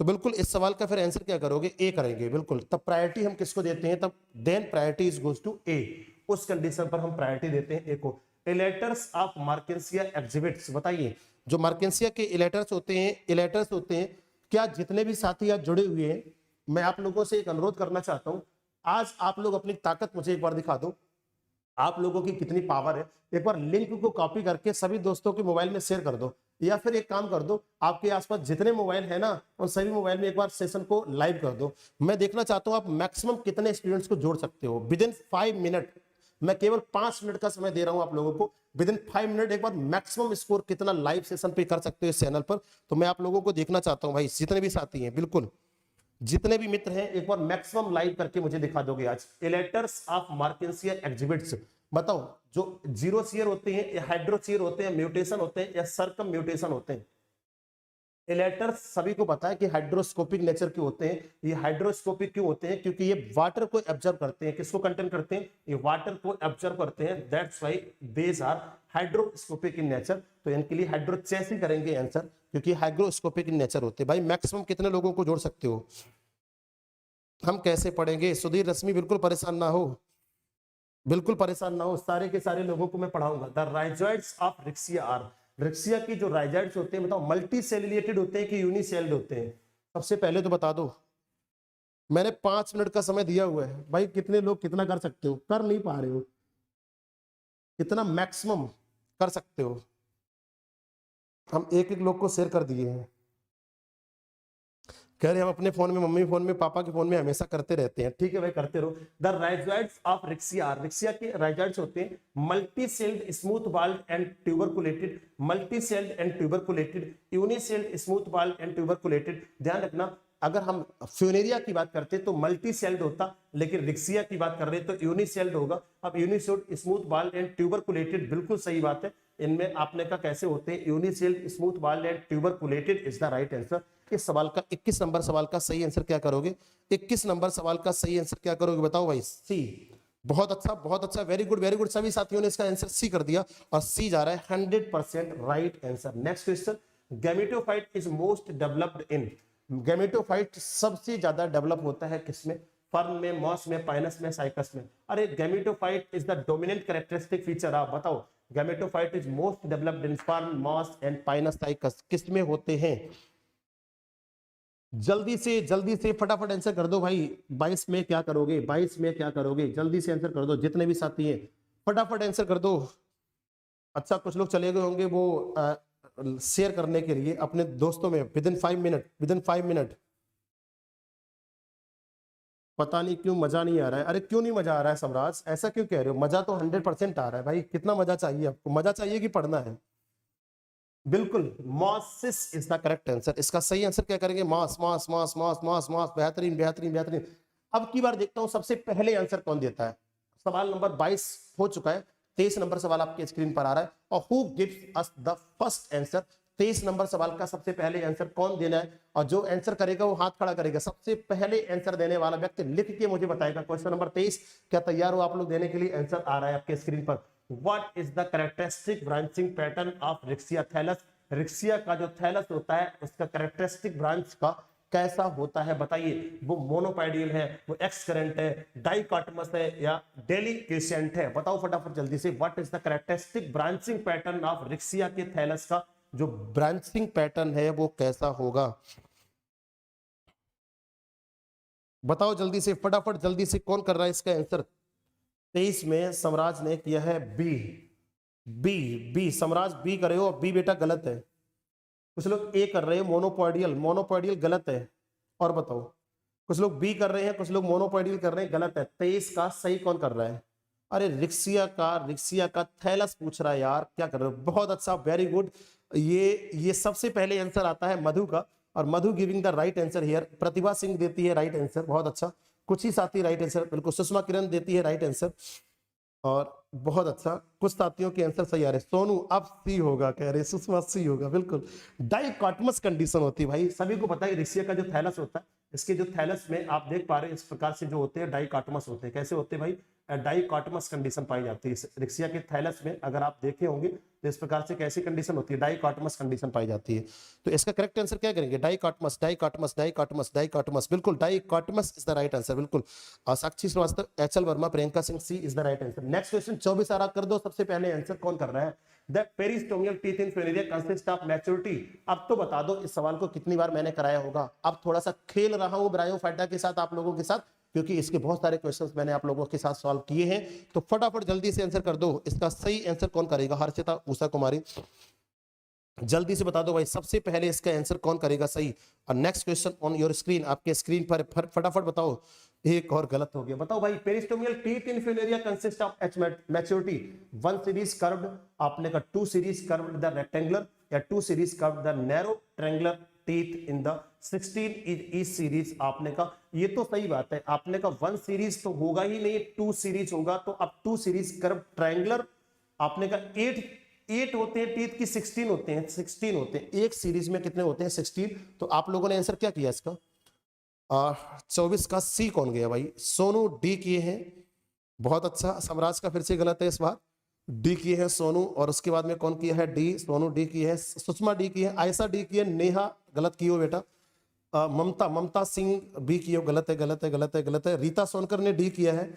तो बिल्कुल इस सवाल का फिर आंसर क्या करोगे? ए करेंगे बिल्कुल। तब प्रायोरिटी हम किसको देते हैं? तब then priority is goes to A, उस कंडीशन पर हम प्रायोरिटी देते हैं ए को। इलेटर्स ऑफ मार्केंसिया एग्जिबिट्स, बताइए जो मार्केंसिया के इलेटर्स होते हैं, क्या जितने भी साथी आज जुड़े हुए हैं, मैं आप लोगों से एक अनुरोध करना चाहता हूं, आज आप लोग अपनी ताकत मुझे एक बार दिखा दो। आप लोगों की कितनी पावर है। एक बार लिंक को कॉपी करके सभी दोस्तों के मोबाइल में शेयर कर दो, या फिर एक काम कर दो, आपके आसपास जितने मोबाइल है ना उन सभी मोबाइल में एक बार सेशन को लाइव कर दो। मैं देखना चाहता हूं आप मैक्सिमम कितने स्टूडेंट्स को जोड़ सकते हो विद इन 5 मिनट। मैं केवल 5 मिनट का समय दे रहा हूं आप लोगों को, विद इन 5 मिनट एक बार मैक्सिमम स्कोर कितना लाइव सेशन पे कर सकते हो इस चैनल पर। तो मैं आप लोगों को देखना चाहता हूं भाई, जितने भी साथी हैं, बिल्कुल जितने भी मित्र हैं, एक बार मैक्सिमम लाइव करके मुझे दिखा दोगे आज। इलेटर्स ऑफ मार्केंसिया एग्जिबिट्स, बताओ जो जीरो चीयर होते हैं या हाइड्रो चीयर होते हैं, म्यूटेशन होते हैं या सर्कम म्यूटेशन होते हैं। इलेटर्स सभी को पता है कि हाइड्रोस्कोपिक नेचर के होते हैं। ये हाइड्रोस्कोपिक क्यों होते हैं? क्योंकि ये वाटर को एब्जॉर्ब करते हैं। किसको कंटेन करते हैं? ये वाटर को एब्जॉर्ब करते हैं। That's why these are hydroscopic in nature. तो इनके लिए हाइड्रोचेस ही करेंगे आंसर, क्योंकि हाइड्रोस्कोपिक इन नेचर होते हैं। भाई मैक्सिमम कितने लोगों को जोड़ सकते हो? हम कैसे पढ़ेंगे? सुधीर रश्मि बिल्कुल परेशान ना हो, बिल्कुल परेशान ना हो, सारे के सारे लोगों को मैं पढ़ाऊंगा। The rhizoids of Riccia are, Riccia की जो राइजॉइड्स होते हैं बताओ मल्टी सेल्युलेटेड होते हैं कि यूनिसेल्ड होते हैं? सबसे पहले तो बता दो। मैंने 5 मिनट का समय दिया हुआ है भाई, कितने लोग कितना कर सकते हो? कर नहीं पा रहे हो, कितना मैक्सिमम कर सकते हो? हम एक एक लोग को शेयर कर दिए हैं। कह रहे हम अपने फोन में, मम्मी फोन में, पापा के फोन में हमेशा करते रहते हैं। ठीक है भाई, करते रहो। The rhizoids of Riccia, Riccia के राइजॉइड्स होते हैं multi celled smooth walled and tuberculated, multi celled and tuberculated, unicelled smooth walled and tuberculated. ध्यान रखना, अगर हम फ्यूनेरिया की बात करते तो मल्टी सेल्ड होता, लेकिन रिक्सिया की बात कर रहे तो यूनिसेल्ड होगा। अब यूनिसेल्ड स्मूथ बाल्ड एंड ट्यूबरकुलेटेड, बिल्कुल सही बात है। इनमें आपने कहा कैसे होते हैं? Unicelled smooth walled and tuberculated is the right answer. इस सवाल का 21 नंबर सवाल का सही आंसर क्या करोगे? 21 नंबर सवाल का सही आंसर क्या करोगे बताओ भाई? सी। बहुत अच्छा, बहुत अच्छा, वेरी गुड, वेरी गुड। सभी साथियों ने इसका आंसर सी कर दिया और सी जा रहा है 100% right answer. Next question, gametophyte is most developed in, gametophyte सबसे ज्यादा डेवलप होता है किसमें? फर्न में, मॉस में, पाइनस में, साइकस में। अरे gametophyte is the dominant characteristic feature. आप बताओ, gametophyte is most developed in fern, moss and Pinus, Cycas, किस में होते हैं? जल्दी से फटाफट आंसर कर दो भाई। 22 में क्या करोगे? 22 में क्या करोगे? जल्दी से आंसर कर दो, जितने भी साथी हैं फटाफट आंसर कर दो। अच्छा, कुछ लोग चले गए होंगे वो शेयर करने के लिए अपने दोस्तों में with in 5 minute, with in 5 minute. पता नहीं क्यों मजा नहीं आ रहा है। अरे क्यों नहीं मजा आ रहा है समराज? ऐसा क्यों कह रहे हो? मजा तो 100% आ रहा है भाई। कितना मजा चाहिए आपको? मजा चाहिए कि पढ़ना है? बिल्कुल, mosses is the correct answer. इसका सही आंसर क्या करेंगे? Moss, moss, moss, moss, moss, moss. बेहतरीन, बेहतरीन, बेहतरीन। अब की बार देखता हूं सबसे पहले आंसर कौन देता है। सवाल नंबर 22 हो चुका है, 23 नंबर सवाल आपके स्क्रीन पर आ रहा है। और who gives us the first answer? 23 number सवाल का सबसे पहले आंसर कौन देना है? और जो आंसर करेगा वो हाथ खड़ा करेगा। सबसे पहले आंसर देने वाला व्यक्ति लिख के मुझे बताएगा। क्वेश्चन नंबर 23, क्या तैयार हो आप लोग देने के लिए? आंसर आ रहा है आपके स्क्रीन पर। What is the characteristic branching pattern of Rixia thallus? Riccia का जो थैलस होता है उसका कैरेक्टरिस्टिक ब्रांच का कैसा होता है बताइए? वो मोनोपाइडियल है, वो एक्सकरेंट है, डाइकोटमस है या डेलिक्यूसेंट है? बताओ फटाफट जल्दी से। What is the characteristic branching pattern of Riccia के थैलस का जो ब्रांचिंग पैटर्न है वो कैसा होगा? बताओ जल्दी से, फटाफट जल्दी से। कौन कर रहा है इसका आंसर? 23 में समराज ने किया है B. B, B Samraj B करे हो। बी बेटा गलत है। कुछ लोग ए कर रहे हैं, मोनोपॉइडियल, मोनोपॉइडियल गलत है। और बताओ, कुछ लोग बी कर रहे हैं, कुछ लोग मोनोपॉइडियल कर रहे हैं, गलत है। 23 का सही कौन कर रहा है? अरे रिक्सिया का थैलस पूछ रहा है यार, क्या कर रहे हो? बहुत अच्छा, वेरी गुड। ये सबसे पहले आंसर आता है मधु का, और Madhu giving the right answer here. Pratibha Singh देती है राइट आंसर, बहुत अच्छा। कुछ ही साथी राइट आंसर, बिल्कुल। सुषमा किरण देती है राइट आंसर, और बहुत अच्छा। कुछ साथियों के आंसर सही आ रहे। सोनू अब सी होगा कह रहे, सुषमा सी होगा, बिल्कुल। डाइकोटमस कंडीशन होती है भाई, सभी को पता है। रिक्सिया का जो थैलस होता है, इसके जो थैलस में आप देख पा रहे हैं इस प्रकार से जो होते हैं डाइकोटमस होते हैं। कैसे होते हैं भाई? डाइकोटमस कंडीशन पाई जाती है रिक्सिया के थैलस में। अगर आप देखे होंगे तो इस प्रकार से कैसी कंडीशन होती है? डाइकोटमस कंडीशन पाई जाती है। तो इसका करेक्ट आंसर क्या करेंगे? डाइकोटमस, डाइकोटमस, डाइकोटमस, डाइकोटमस, बिल्कुल। Dichotomous is the right answer, बिल्कुल। Sakshi Srivastava, HL Verma, Priyanka Singh, C is the right answer. Next question 24 आ रहा, कर दो। सबसे पहले आंसर कौन कर रहा है? The peristomial teeth in Funaria consist of maturity. अब तो बता दो इस सवाल को कितनी बार मैंने कराया होगा। अब थोड़ा सा खेल रहा हूं ब्रायोफाइटा के साथ, आप लोगों के साथ। क्योंकि इसके बहुत सारे क्वेश्चंस मैंने आप लोगों के साथ सॉल्व किए हैं। तो फटाफट जल्दी से आंसर कर दो। इसका सही आंसर कौन करेगा? हर्षिता उषा कुमारी, जल्दी से बता दो भाई, सबसे पहले इसका आंसर कौन करेगा सही। और next question on your screen, आपके स्क्रीन पर फटाफट बताओ। एक और गलत हो गया, बताओ भाई। Peristomial teeth in Funaria consist of each maturity, 1 series curved, आपने का 2 सीरीज कर्व्ड द रेक्टेंगुलर, या 2 series curved the narrow triangular teeth in the 16 each series. आपने का ये तो सही बात है, आपने का 1 सीरीज तो होगा ही नहीं, 2 सीरीज होगा। तो अब 2 सीरीज कर्व ट्रायंगुलर, आपने का 8 होते हैं टीथ की, 16 होते हैं, 16 होते हैं एक सीरीज में, कितने होते हैं? 16। तो आप लोगों ने आंसर क्या किया इसका? 24 का सी कौन गया भाई? सोनू डी किए हैं, बहुत अच्छा। समराज का फिर से गलत है इस बार, डी किए हैं सोनू। और उसके बाद में कौन किया है? डी, सोनू डी की है, सुषमा डी की है, आयशा डी की है, नेहा गलत की हो बेटा, ममता सिंह बी की हो, गलत है गलत है गलत है गलत है। रीता सोनकर ने डी किया है।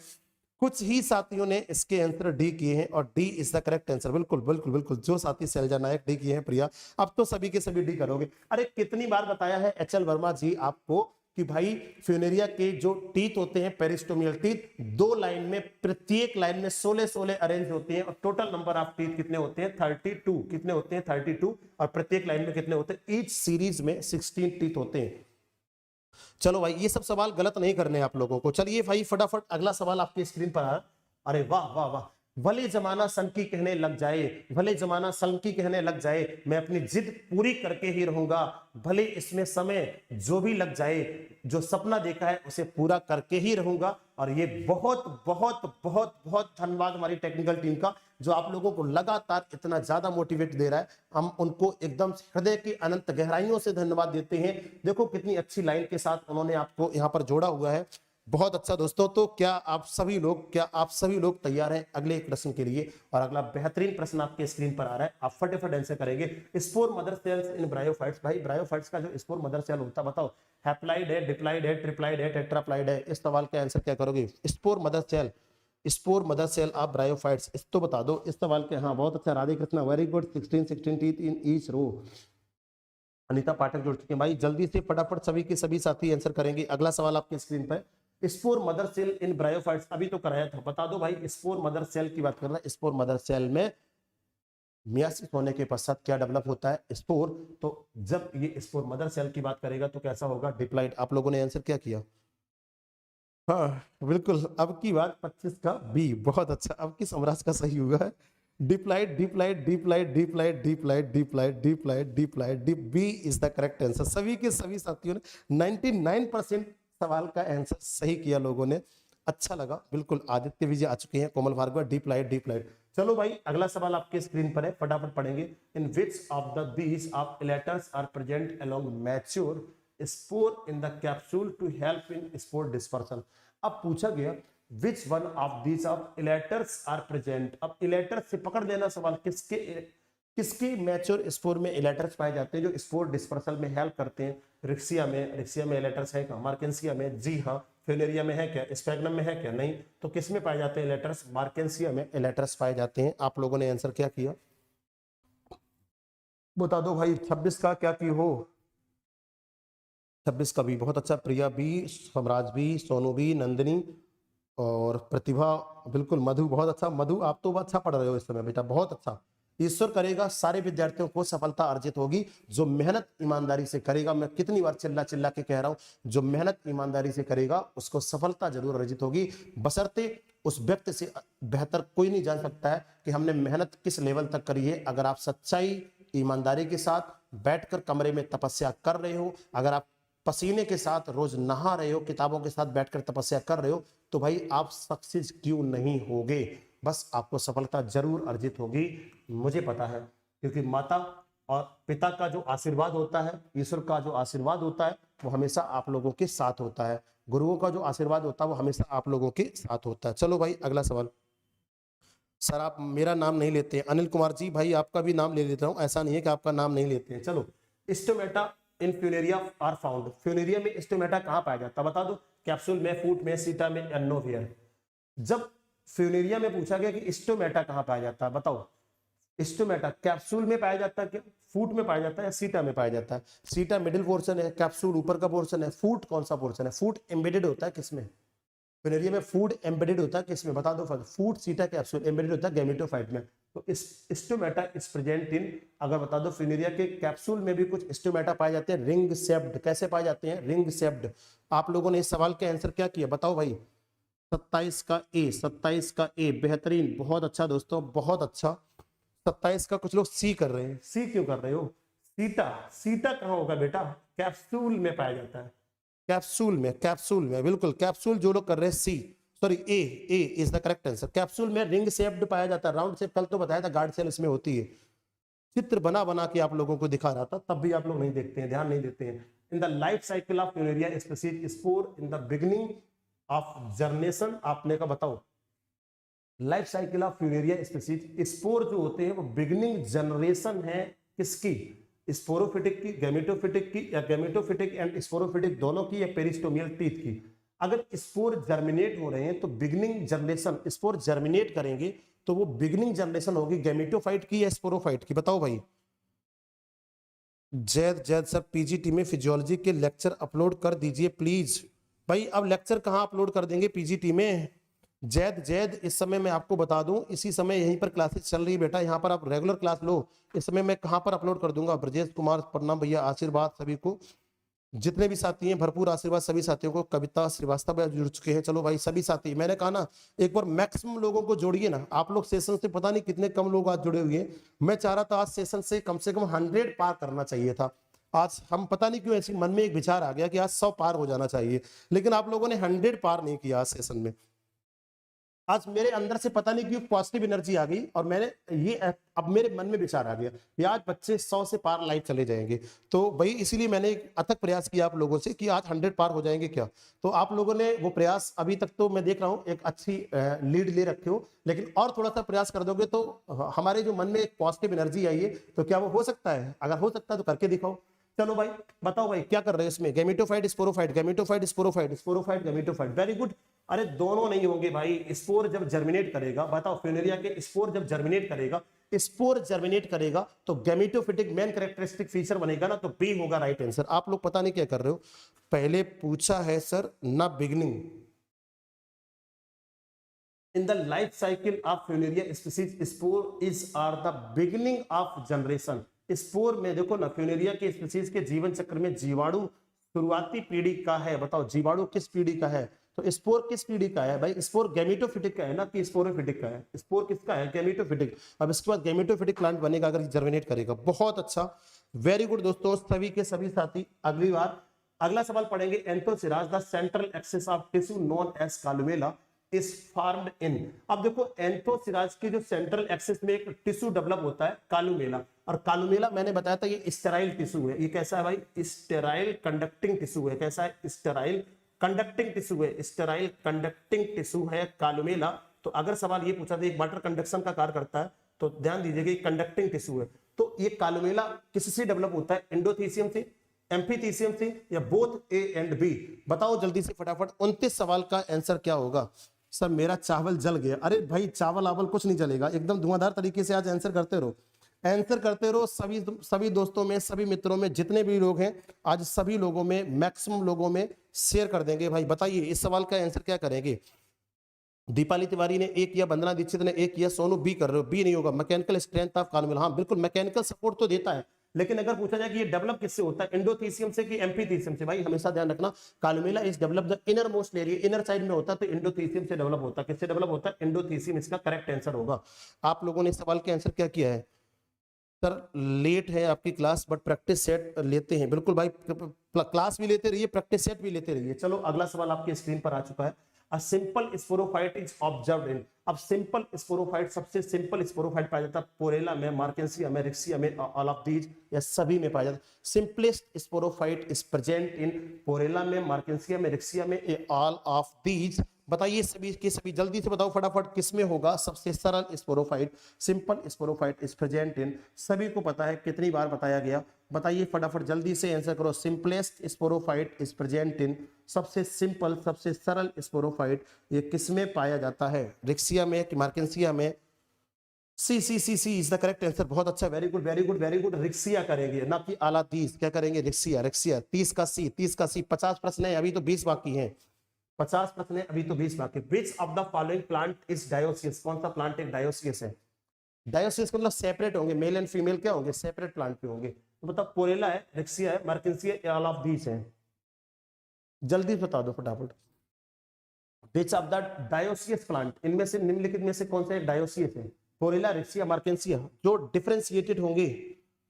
कुछ ही साथियों ने इसके आंसर डी किए हैं, और D is the correct answer. बिल्कुल बिल्कुल बिल्कुल, जो साथी शैलजा नायक डी किए हैं, प्रिया, अब तो सभी के सभी डी करोगे। अरे कितनी बार बताया है एच एल वर्मा जी आपको कि भाई फ्यूनेरिया के जो टीथ होते हैं, पेरिस्टोमियल टीथ, 2 लाइन में, प्रत्येक लाइन में 16 अरेंज होते हैं, और टोटल नंबर ऑफ टीथ कितने होते हैं? 32। कितने होते हैं? 32। और प्रत्येक लाइन में कितने होते हैं? ईच सीरीज में 16 टीथ होते हैं। चलो भाई, ये सब सवाल गलत नहीं करने आप लोगों को। चलिए भाई फटाफट अगला सवाल आपकी स्क्रीन पर आ। अरे वाह वाह वाह, भले जमाना सन की कहने लग जाए, भले जमाना सन की कहने लग जाए, मैं अपनी जिद पूरी करके ही रहूंगा, भले इसमें समय जो भी लग जाए, जो सपना देखा है उसे पूरा करके ही रहूंगा। और ये बहुत बहुत बहुत बहुत धन्यवाद हमारी टेक्निकल टीम का, जो आप लोगों को लगातार इतना ज्यादा मोटिवेट दे रहा है। हम उनको एकदम हृदय की अनंत गहराइयों से धन्यवाद देते हैं। देखो कितनी अच्छी लाइन के साथ उन्होंने आपको यहाँ पर जोड़ा हुआ है, बहुत अच्छा दोस्तों। तो क्या आप सभी लोग तैयार हैं अगले एक प्रश्न के लिए? और अगला बेहतरीन प्रश्न आपके स्क्रीन पर आ रहा है, आप फटाफट आंसर करेंगे। स्पोर मदर सेल्स इन ब्रायोफाइट्स। भाई ब्रायोफाइट्स का जो स्पोर मदर सेल होता है, बताओ, हैप्लाइड है, डिप्लाइड है, ट्रिप्लाइड है, टेट्राप्लाइड है? इस सवाल का आंसर क्या करोगे? स्पोर मदर सेल आप ब्रायोफाइट्स, इस तो बता दो इस सवाल के। हाँ बहुत अच्छा, Radhe Krishna, very good. 16 teeth in each row. Anita Pathak जुड़ चुके हैं भाई, जल्दी से फटाफट सभी के सभी साथी आंसर करेंगे। अगला सवाल आपके स्क्रीन पर, स्पोर मदर सेल इन ब्रायोफाइट्स, अभी तो कराया था, बता दो भाई। स्पोर मदर सेल की बात कर रहा है, स्पोर मदर सेल में मियासिस होने के पश्चात क्या डेवलप होता है? स्पोर। तो जब ये स्पोर मदर सेल की बात करेगा तो कैसा होगा? डिप्लाइड। आप लोगों ने आंसर क्या किया? हाँ बिल्कुल, अब की बात 25 का बी, बहुत अच्छा। अब की समराज का सही हुआ है, diploid diploid diploid diploid diploid diploid diploid diploid डिप, B is the correct answer. सभी के सभी साथियों ने 99% सवाल का आंसर सही किया लोगों ने, अच्छा लगा बिल्कुल। आदित्य विजय आ चुके हैं, कोमल भार्गव, डिप्लाइड डिप्लाइड। चलो भाई अगला सवाल आपके स्क्रीन पर है, फटाफट पढ़ेंगे। In which of the these of elaters are present along mature spore in the capsule to help in spore dispersion. अब पूछा गया which one of these of elaters are present. अब इलेटर्स से पकड़ लेना सवाल, किसके मैच्योर स्पोर में इलेटर्स पाए जाते हैं जो स्पोर डिस्पर्सल में हेल्प करते हैं? रिक्सिया में इलेटर्स है क्या? मार्केंसिया में? जी हाँ। फ्यूनेरिया में है क्या? स्पैग्नम में है क्या? नहीं। तो किस में पाए जाते हैं इलेटर्स? मार्केंसिया में इलेटर्स पाए जाते हैं। आप लोगों ने आंसर क्या किया बता दो भाई। 26 का क्या की हो? 26 का भी, बहुत अच्छा। Priya B, Samraj B, Sonu B, Nandini और प्रतिभा, बिल्कुल। मधु, बहुत अच्छा। मधु आप तो अच्छा पढ़ रहे हो इस समय बेटा, बहुत अच्छा। ईश्वर करेगा, सारे विद्यार्थियों को सफलता अर्जित होगी जो मेहनत ईमानदारी से करेगा। मैं कितनी बार चिल्ला चिल्ला के कह रहा हूं, जो मेहनत ईमानदारी से करेगा उसको सफलता जरूर अर्जित होगी, बशर्ते उस व्यक्ति से बेहतर कोई नहीं जान सकता है कि हमने मेहनत किस लेवल तक करी है। अगर आप सच्चाई ईमानदारी के साथ बैठकर कमरे में तपस्या कर रहे हो, अगर आप पसीने के साथ रोज नहा रहे हो, किताबों के साथ बैठकर तपस्या कर रहे हो, तो भाई आप सक्सेस क्यों नहीं होगे? बस आपको सफलता जरूर अर्जित होगी, मुझे पता है। क्योंकि माता और पिता का जो आशीर्वाद होता है, ईश्वर का जो आशीर्वाद होता है, वो हमेशा आप लोगों के साथ होता है। गुरुओं का जो आशीर्वाद होता है वो हमेशा आप लोगों के साथ होता है। चलो भाई अगला सवाल। सर आप मेरा नाम नहीं लेते हैं, अनिल कुमार जी, भाई आपका भी नाम ले लेता हूं, ऐसा नहीं है कि आपका नाम नहीं लेते हैं। चलो, stomata in Funaria are found. Funaria में स्टोमेटा कहां पाया जाता है? बता दो। कैप्सूल में, फूट में, सीटा में, या नोवियर? जब फ्यूनेरिया में पूछा गया कि स्टोमेटा कहां पाया जाता है, बताओ। स्टोमेटा कैप्सूल में पाया जाता है, फूट में पाया जाता है, या सीटा में पाया जाता है? सीटा मिडिल पोर्शन है, कैप्सूल ऊपर का पोर्शन है, फूट कौन सा पोर्शन है? फूट एम्बेडेड होता है किसमें? फ्यूनेरिया में फूड एम्बेडेड होता है किसमें, बता दो। फूड सीटा कैप्सूल एम्बेडेड होता है गैमेटोफाइट में। तो इस स्टोमेटा इज प्रेजेंट इन, अगर बता दो फ्यूनेरिया के कैप्सूल में भी कुछ स्टोमेटा पाए जाते हैं रिंग शेप्ड। कैसे पाए जाते हैं, रिंग शेप्ड। आप लोगों ने इस सवाल का आंसर क्या किया बताओ भाई, 27 का ए, 27 का ए, बेहतरीन, बहुत अच्छा दोस्तों, बहुत अच्छा। 27 का कुछ लोग सी कर रहे हैं, सी क्यों कर रहे हो, सीटा, सीटा कहाँ होगा बेटा, कैप्सूल में पाया जाता है, कैप्सूल में, कैप्सूल में, बिल्कुल कैप्सूल जो लोग कर रहे हैं C, sorry A, A is the correct answer. Capsule में रिंग शेप्ड पाया जाता है, राउंड शेप कल तो बताया था गार्ड सेल इसमें होती है। चित्र बना बना के आप लोगों को दिखा रहा था, तब भी आप लोग नहीं देखते हैं, ध्यान नहीं देते हैं। इन the life cycle of Funaria species spore in the beginning of generation, आपने का बताओ life cycle of Funaria species, spore जो होते हैं वो बिगिनिंग जनरेशन है किसकी, स्पोरोफिटिक की, गैमेटोफिटिक की, या गैमेटोफिटिक एंड स्पोरोफिटिक दोनों की, या पेरिस्टोमियल टीथ की। अगर स्पोर जर्मिनेट हो रहे हैं तो बिगिनिंग जनरेशन, स्पोर जर्मिनेट करेंगे तो वो बिगिनिंग जनरेशन होगी गैमेटोफाइट की या स्पोरोफाइट की, बताओ भाई। जैद जैद सर पीजीटी में फिजियोलॉजी के लेक्चर अपलोड कर दीजिए प्लीज। भाई अब लेक्चर कहाँ अपलोड कर देंगे पीजीटी में, जैद जैद इस समय मैं आपको बता दूं, इसी समय यहीं पर क्लासेस चल रही है बेटा, यहाँ पर आप रेगुलर क्लास लो। इस समय मैं कहाँ पर अपलोड कर दूंगा, ब्रजेश कुमार प्रणाम भैया, आशीर्वाद सभी को, जितने भी साथी हैं भरपूर आशीर्वाद सभी साथियों को। कविता श्रीवास्तव जुड़ चुके हैं, चलो भाई सभी साथी, मैंने कहा ना एक बार मैक्सिमम लोगों को जोड़िए ना। आप लोग सेशन से पता नहीं कितने कम लोग आज जुड़े हुए हैं, मैं चाह रहा था आज सेशन से कम 100 पार करना चाहिए था। आज हम पता नहीं क्यों ऐसी मन में एक विचार आ गया कि आज 100 पार हो जाना चाहिए, लेकिन आप लोगों ने 100 पार नहीं किया आज सेशन में। आज मेरे अंदर से पता नहीं क्यों पॉजिटिव एनर्जी आ गई, और मैंने ये अब मेरे मन में विचार आ गया कि आज बच्चे 100 से पार लाइव चले जाएंगे। तो भाई इसीलिए मैंने एक अथक प्रयास किया आप लोगों से कि आज 100 पार हो जाएंगे क्या। तो आप लोगों ने वो प्रयास अभी तक तो मैं देख रहा हूँ एक अच्छी लीड ले रखे हो, लेकिन और थोड़ा सा प्रयास कर दोगे तो हमारे जो मन में एक पॉजिटिव एनर्जी आई है, तो क्या वो हो सकता है, अगर हो सकता है तो करके दिखाओ। चलो भाई बताओ भाई क्या कर रहे हैं इसमें, gametophyte sporophyte, gametophyte sporophyte, sporophyte gametophyte, very good. अरे दोनों नहीं होंगे भाई, स्पोर जब जर्मिनेट करेगा, बताओ फ्यूनेरिया के स्पोर जब जर्मिनेट करेगा, स्पोर जर्मिनेट करेगा तो गैमेटोफिटिक मेन कैरेक्टरिस्टिक फीचर बनेगा ना, तो बी होगा राइट आंसर। आप लोग पता नहीं क्या कर रहे हो, पहले पूछा है सर ना beginning in the life cycle of Funaria species spore is are the beginning of generation. Spore में देखो ना, फ्यूनेरिया के स्पीशीज के जीवन चक्र में जीवाणु शुरुआती पीढ़ी का है, बताओ जीवाणु किस पीढ़ी का है, तो स्पोर किस पीढ़ी का है भाई, स्पोर गैमेटोफिटिक का है ना कि स्पोरोफिटिक का है, स्पोर किसका है, गैमेटोफिटिक। अब इसके बाद गैमेटोफिटिक प्लांट बनेगा अगर जर्मिनेट करेगा, बहुत अच्छा, वेरी गुड दोस्तों सभी के सभी साथी। अगली बार अगला सवाल पढ़ेंगे, Anthoceros the central axis of tissue known as columella is formed in. अब देखो एंथोसिराज की जो सेंट्रल एक्सिस में एक टिश्यू डेवलप होता है कालुमेला, और कालुमेला मैंने बताया था ये स्टेराइल टिश्यू है। ये कैसा है भाई, स्टेराइल कंडक्टिंग टिश्यू है। कैसा है, स्टेराइल कंडक्टिंग टिश्यू है, स्टेराइल कंडक्टिंग टिश्यू है कालुमेला। तो अगर सवाल ये पूछा था एक वाटर कंडक्शन का कार्य करता है, तो ध्यान दीजिएगा ये कंडक्टिंग टिश्यू है। तो ये कालुमेला किससे डेवलप होता है, एंडोथीसियम से, एम्फीथीसियम से, या बोथ ए एंड बी, बताओ जल्दी से फटाफट। 29 सवाल का आंसर क्या होगा। सर मेरा चावल जल गया, अरे भाई चावल आवल कुछ नहीं जलेगा, एकदम धुआंधार तरीके से आज आंसर करते रहो, आंसर करते रहो। सभी दोस्तों में, सभी मित्रों में, जितने भी लोग हैं आज सभी लोगों में, मैक्सिमम लोगों में शेयर कर देंगे। भाई बताइए इस सवाल का आंसर क्या करेंगे। दीपाली तिवारी ने ए किया, वंदना दीक्षित ने ए किया, सोनू बी कर रहे हो, बी नहीं होगा। मैकेनिकल स्ट्रेंथ ऑफ कालुमेला, हाँ बिल्कुल मैकेनिकल सपोर्ट तो देता है, लेकिन अगर पूछा जाए कि ये डेवलप किससे होता है, एंडोथीसियम से कि एम्फीथीसियम से, भाई हमेशा ध्यान रखना columella is develop the inner most area, inner side में होता है, तो एंडोथीसियम से डेवलप होता है। किससे डेवलप होता है, एंडोथीसियम, इसका करेक्ट आंसर होगा। आप लोगों ने सवाल के आंसर क्या किया है। सर लेट है आपकी क्लास, बट प्रैक्टिस सेट लेते हैं, बिल्कुल भाई क्लास भी लेते रहिए, प्रैक्टिस सेट भी लेते रहिए। चलो अगला सवाल आपकी स्क्रीन पर आ चुका है। A simple sporophyte is observed in, अब सिंपल स्पोरोफाइट, सबसे सिंपल स्पोरोफाइट पाया जाता है पोरेला में, मार्केंसिया में, रिक्सिया में, ऑल ऑफ दीज या सभी में पाया जाता है। Simplest sporophyte is present in Porella में, मार्केंसिया में, रिक्सिया में, ऑल ऑफ दीज। बताइए सभी के सभी, जल्दी से बताओ फटाफट किसमें होगा सबसे सरल sporophyte. Simple sporophyte is present इन, सभी को पता है, कितनी बार बताया गया, बताइए फटाफट जल्दी से आंसर करो। सिंपलेस्ट स्पोरोफाइट इज प्रेजेंट इन, सबसे सिंपल सबसे सरल स्पोरोफाइट ये किसमें पाया जाता है, रिक्सिया में कि मार्केंसिया में। सी C C C is the correct answer, बहुत अच्छा, very good very good very good. Riccia करेंगे ना कि आला 30, क्या करेंगे, रिक्सिया, रिक्सिया 30 का सी, 30 का सी। 50 प्रश्न है, अभी तो 20 बाकी हैं। 50 प्रश्न है, अभी तो 20 बाकी। विच of the following plant is dioecious, कौन सा प्लांट एक डायोसियस है? डायोसियस का मतलब सेपरेट होंगे, मेल एंड फीमेल क्या होंगे, सेपरेट प्लांट पे होंगे। तो मतलब पोरेला है, रिक्सिया है, मार्केंसिया, ऑल ऑफ दीज है। जल्दी बता दो फटाफट। विच ऑफ द डायोसियस प्लांट, इनमें से निम्नलिखित में से कौन सा एक डायोसियस है? पोरेला, रिक्सिया, मार्केंसिया। जो डिफरेंशिएटेड होंगे,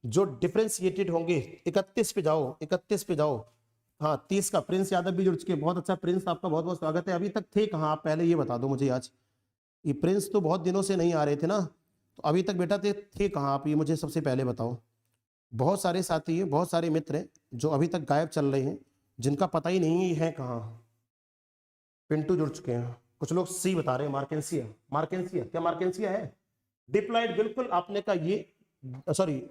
जो डिफरेंशिएटेड होंगे। 31 पे जाओ, 31 पे जाओ। हाँ 30 का प्रिंस यादव भी जुड़ चुके हैं, बहुत अच्छा प्रिंस, आपका बहुत बहुत स्वागत है। अभी तक थे कहाँ आप, पहले ये बता दो मुझे आज। ये प्रिंस तो बहुत दिनों से नहीं आ रहे थे ना, तो अभी तक बेटा थे कहाँ आप, ये मुझे सबसे पहले बताओ। बहुत सारे साथी हैं, बहुत सारे मित्र हैं जो अभी तक गायब चल रहे हैं, जिनका पता ही नहीं है कहाँ। पिंटू जुड़ चुके हैं, कुछ लोग सी बता रहे हैं, मार्केंसिया। मार्केंसिया क्या, मार्केंसिया है? डिप्लॉइड, बिल्कुल आपने कहा ये, सॉरी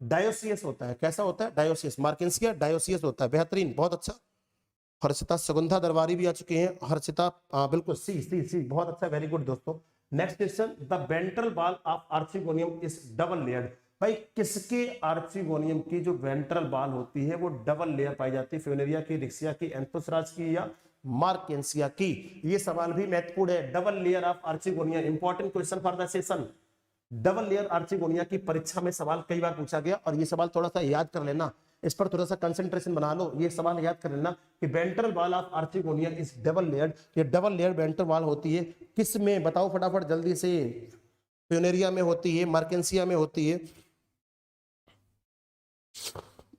डायोसियस होता है। कैसा होता है? डायोसियस। मार्केंसिया डायोसियस होता है, बेहतरीन, बहुत अच्छा। हर्षिता सुगंधा दरबारी भी आ चुके हैं। हर्षिता बिल्कुल सी सी सी, बहुत अच्छा, वेरी गुड दोस्तों। Next question, the ventral wall of archegonium is double layered. भाई किसके आर्चिगोनियम की जो वेंट्रल वॉल होती है वो डबल लेयर पाई जाती है? फ्यूनेरिया की, रिक्सिया की, एंथोसराज की, या मार्केंसिया की? ये सवाल भी महत्वपूर्ण है। Double layer of archegonia, important question for the session. Double layer archegonia की परीक्षा में सवाल कई बार पूछा गया, और ये सवाल थोड़ा सा याद कर लेना, इस पर थोड़ा सा कंसंट्रेशन बना लो। ये सवाल याद कर लेना कि ventral wall of archegonia is double layered. ये डबल लेयर वेंट्रल वॉल होती है किस में, बताओ फटाफट जल्दी से। फ्यूनेरिया में होती है, मार्केंसिया में होती है,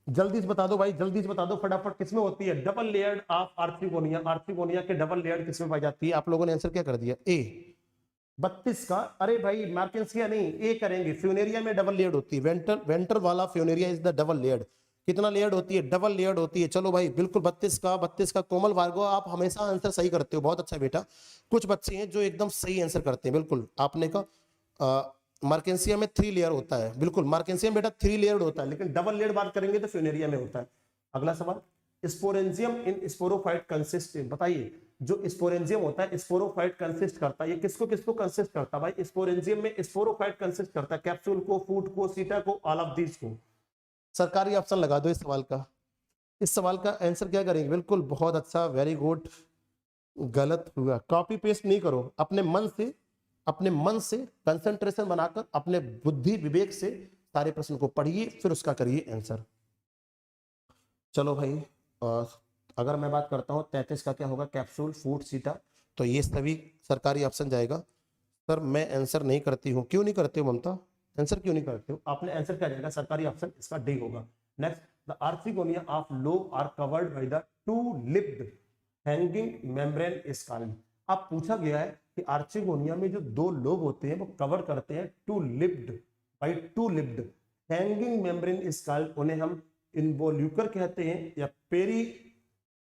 जल्दी से बता दो भाई, जल्दी से बता दो फटाफट, किसमें होती है double layered of archegonia? Archegonia के डबल लेयर्ड किसमें पाई जाती है? आप लोगों ने आंसर क्या कर दिया? ए 32 का। अरे भाई मार्केंसिया नहीं, ए करेंगे। फ्यूनेरिया में डबल लेयर्ड होती है, वेंट्रल वाला Funaria is the double layered. कितना लेयर्ड होती है? डबल लेयर्ड होती है। चलो भाई बिल्कुल 32 का, 32 का। कोमल भार्गव आप हमेशा आंसर सही करते हो, बहुत अच्छा बेटा। कुछ बच्चे हैं जो एकदम सही आंसर करते हैं, बिल्कुल आपने कहा मार्केंसिया में 3 लेयर होता है, बिल्कुल मार्केंसिया में बेटा 3 लेयर्ड होता है, लेकिन डबल लेयर्ड बात करेंगे तो फ्यूनेरिया में होता है। अगला सवाल, स्पोरेंजियम इन स्पोरोफाइट कंसिस्ट, बताइए जो स्पोरेंजियम होता है स्पोरोफाइट कंसिस्ट करता है, ये किसको किसको कंसिस्ट करता है भाई? स्पोरेंजियम में स्पोरोफाइट कंसिस्ट करता है, कैप्सूल को, फूड को, सीटा को, ऑल ऑफ दीज को। सरकारी ऑप्शन लगा दो इस सवाल का। इस सवाल का आंसर क्या करेंगे? बिल्कुल बहुत अच्छा, वेरी गुड। गलत हुआ, कॉपी पेस्ट नहीं करो, अपने मन से, अपने मन से कंसंट्रेशन बनाकर, अपने बुद्धि विवेक से सारे प्रश्न को पढ़िए, फिर उसका करिए आंसर। चलो भाई, अगर मैं बात करता हूँ 33 का क्या होगा? कैप्सूल, फूड, सीटा, तो ये सभी सरकारी ऑप्शन जाएगा। सर मैं आंसर नहीं करती हूँ। क्यों नहीं करते हो ममता, आंसर क्यों नहीं करते हो? आपने आंसर क्या जाएगा? सरकारी ऑप्शन, इसका डी होगा। Next, the archegonia of lobe are covered by the two lipped hanging membrane is called. अब पूछा गया है कि आर्चिगोनिया में जो 2 लोब होते हैं वो कवर करते हैं two lipped, by two lipped hanging membrane is called. उन्हें हम इन्वोल्यूकर कहते हैं, या पेरी,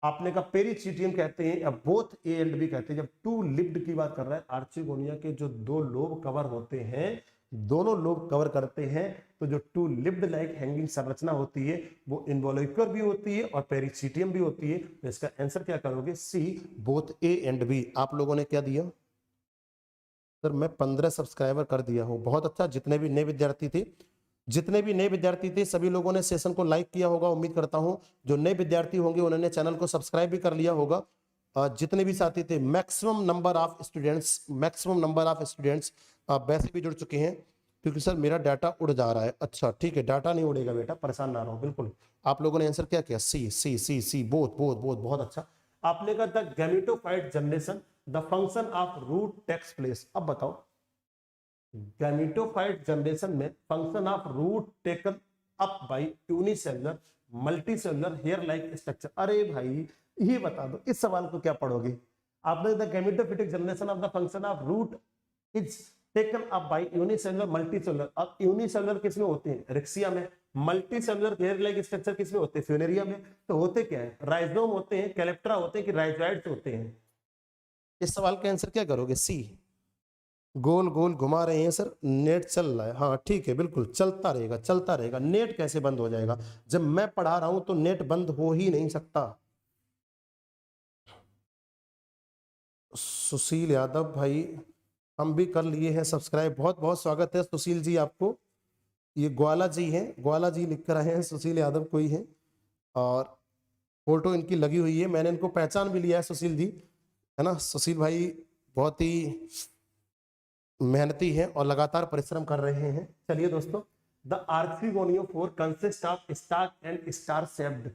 आपने कहा पेरीचिटियम कहते हैं, या बोथ ए एंड बी कहते हैं। जब टू लिप्ड की बात कर रहा है, आर्चिगोनिया के जो 2 लोब कवर होते हैं, दोनों लोब कवर करते हैं, तो जो टू लिप्ड लाइक हैंगिंग संरचना होती है वो इन्वोल्यूकर भी होती है और पेरीचिटियम भी होती है। तो इसका आंसर क्या करोगे? सी, बोथ ए एंड बी। आप लोगों ने क्या दिया? सर मैं 15 सब्सक्राइबर कर दिया हूं, बहुत अच्छा। जितने भी नए विद्यार्थी थे, जितने भी नए विद्यार्थी थे, सभी लोगों ने सेशन को लाइक किया होगा, उम्मीद करता हूं। जो नए विद्यार्थी होंगे उन्होंने चैनल को सब्सक्राइब भी कर लिया होगा। जितने भी साथी थे, maximum number of students, maximum number of students वैसे भी जुड़ चुके हैं। क्योंकि सर मेरा डाटा उड़ जा रहा है। अच्छा ठीक है, डाटा नहीं उड़ेगा बेटा, परेशान ना रहो। बिल्कुल आप लोगों ने आंसर क्या किया? C C C C, both both both, बहुत अच्छा। आपने कहा the gametophyte generation the function of root takes place. अब बताओ, गैमेटोफाइट जनरेशन में function of root taken up by unicellular multicellular hair like structure. अरे भाई ये बता दो, इस सवाल को क्या पढ़ोगे? आपने the gametophytic generation of the function of root is taken up by unicellular multicellular. अब यूनिसेलुलर किसमें होते हैं? रिक्सिया में। मल्टीसेलुलर हेयर लाइक स्ट्रक्चर किसमें होते हैं? फ्यूनेरिया में। तो होते क्या है? राइजोम होते हैं, कैलेप्टरा होते हैं, कि राइजोइड्स होते हैं? इस सवाल का आंसर क्या करोगे? सी। गोल गोल घुमा रहे हैं सर, नेट चल रहा है। हाँ ठीक है, बिल्कुल चलता रहेगा, चलता रहेगा। नेट कैसे बंद हो जाएगा? जब मैं पढ़ा रहा हूं तो नेट बंद हो ही नहीं सकता। सुशील यादव भाई, हम भी कर लिए हैं सब्सक्राइब, बहुत बहुत स्वागत है सुशील जी आपको। ये ग्वाला जी हैं, ग्वाला जी लिख कर आए हैं, सुशील यादव कोई है। और फोटो इनकी लगी हुई है, मैंने इनको पहचान भी लिया है, सुशील जी, है ना। सुशील भाई बहुत ही मेहनती हैं और लगातार परिश्रम कर रहे हैं। चलिए दोस्तों, the archegonia for consist of stalk and star shaped